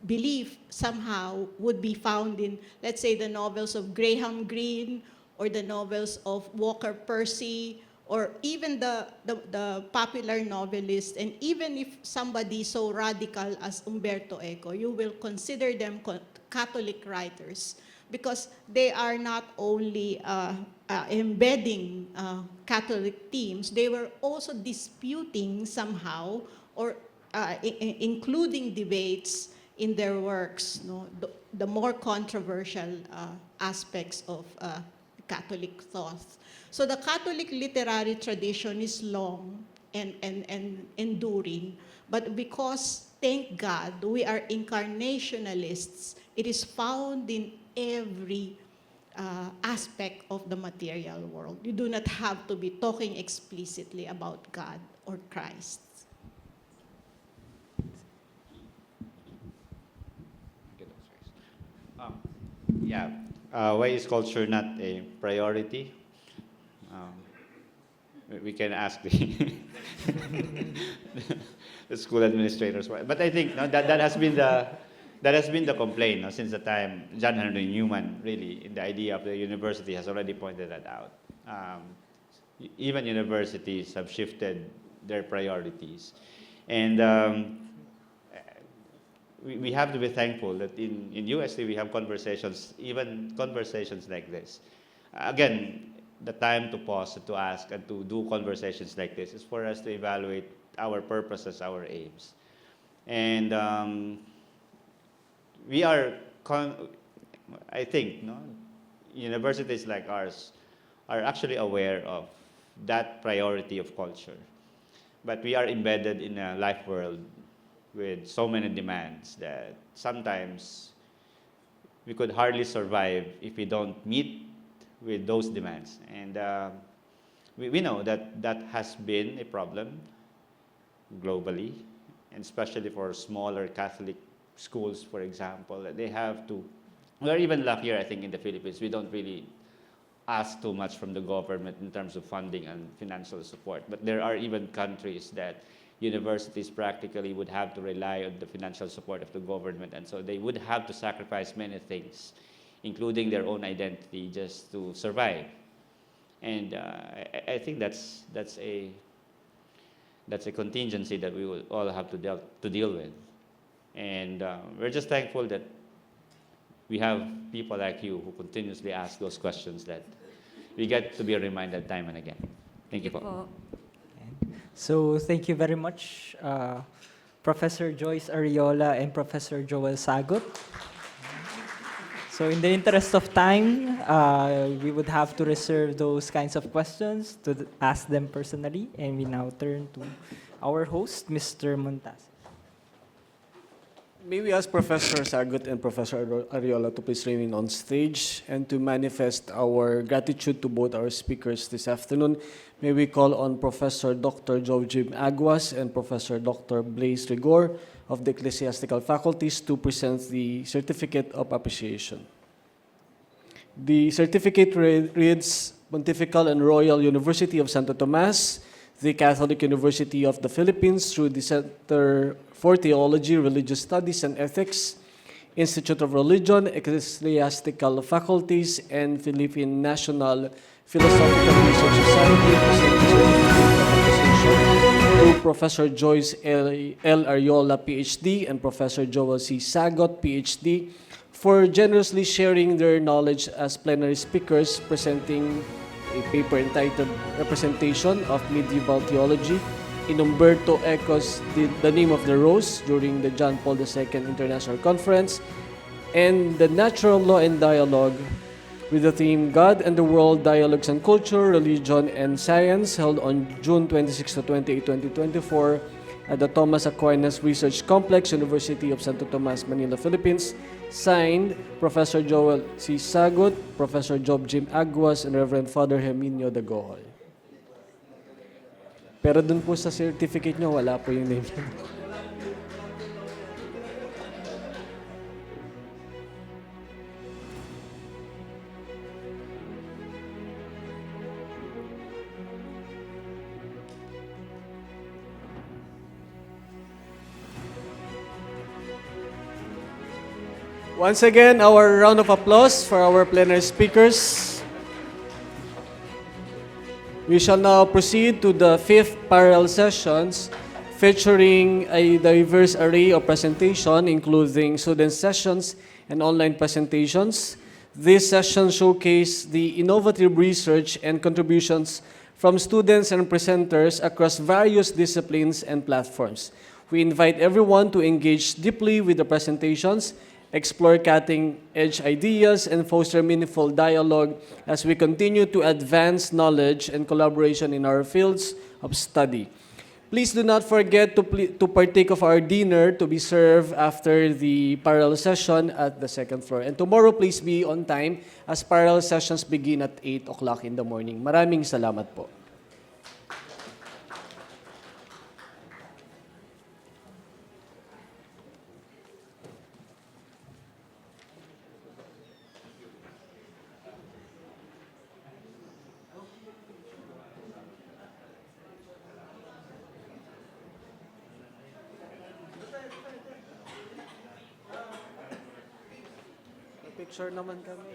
belief somehow would be found in, let's say, the novels of Graham Greene or the novels of Walker Percy, or even the popular novelist, and even if somebody so radical as Umberto Eco, you will consider them Catholic writers because they are not only embedding Catholic themes, they were also disputing somehow or including debates in their works, no? The more controversial aspects of Catholic thought. So the Catholic literary tradition is long and enduring, but because, thank God, we are incarnationalists, it is found in every aspect of the material world. You do not have to be talking explicitly about God or Christ. Yeah. Why is culture not a priority? We can ask the, the school administrators. But I think no, that has been the complaint, no, since the time John Henry Newman, really, in the idea of the university, has already pointed that out. Even universities have shifted their priorities. And we have to be thankful that in UST we have conversations, even conversations like this. Again, the time to pause and to ask and to do conversations like this is for us to evaluate our purposes, our aims. And we are, I think, no, universities like ours are actually aware of that priority of culture. But we are embedded in a life world with so many demands that sometimes we could hardly survive if we don't meet with those demands. And we know that that has been a problem globally, and especially for smaller Catholic schools, for example, that they have to, we're even luckier, I think, in the Philippines. We don't really ask too much from the government in terms of funding and financial support. But there are even countries that universities practically would have to rely on the financial support of the government, and so they would have to sacrifice many things, including their own identity, just to survive. And I think that's a contingency that we will all have to deal with. And we're just thankful that we have people like you who continuously ask those questions that we get to be reminded time and again. Thank you po. So thank you very much, Professor Joyce Arriola and Professor Joel Sagut. So in the interest of time, we would have to reserve those kinds of questions to ask them personally. And we now turn to our host, Mr. Montas. May we ask Professor Sagut and Professor Arriola to please remain on stage and to manifest our gratitude to both our speakers this afternoon. May we call on Professor Dr. Jim Aguas and Professor Dr. Blaise Rigor of the Ecclesiastical Faculties to present the Certificate of Appreciation. The certificate reads Pontifical and Royal University of Santo Tomas, the Catholic University of the Philippines through the Center for Theology, Religious Studies, and Ethics, Institute of Religion, Ecclesiastical Faculties, and Philippine National Philosophical Research Society to Professor Joyce L. Arriola, PhD, and Professor Joel C. Sagut, PhD, for generously sharing their knowledge as plenary speakers presenting a paper entitled Representation of Medieval Theology in Umberto Eco's The Name of the Rose during the John Paul II International Conference, and The Natural Law and Dialogue with the theme God and the World, Dialogues on Culture, Religion, and Science, held on June 26 to 28, 2024 at the Thomas Aquinas Research Complex, University of Santo Tomas, Manila, Philippines. Signed, Professor Joel C. Sagut, Professor Jim Aguas, and Reverend Father Herminio Dagohoy. Pero dun po sa certificate nyo, wala po yung name niya. Once again, our round of applause for our plenary speakers. We shall now proceed to the fifth parallel sessions featuring a diverse array of presentation, including student sessions and online presentations. These sessions showcase the innovative research and contributions from students and presenters across various disciplines and platforms. We invite everyone to engage deeply with the presentations, explore cutting-edge ideas, and foster meaningful dialogue as we continue to advance knowledge and collaboration in our fields of study. Please do not forget to partake of our dinner to be served after the parallel session at the second floor. And tomorrow, please be on time as parallel sessions begin at 8 o'clock in the morning. Maraming salamat po. Picture naman kami.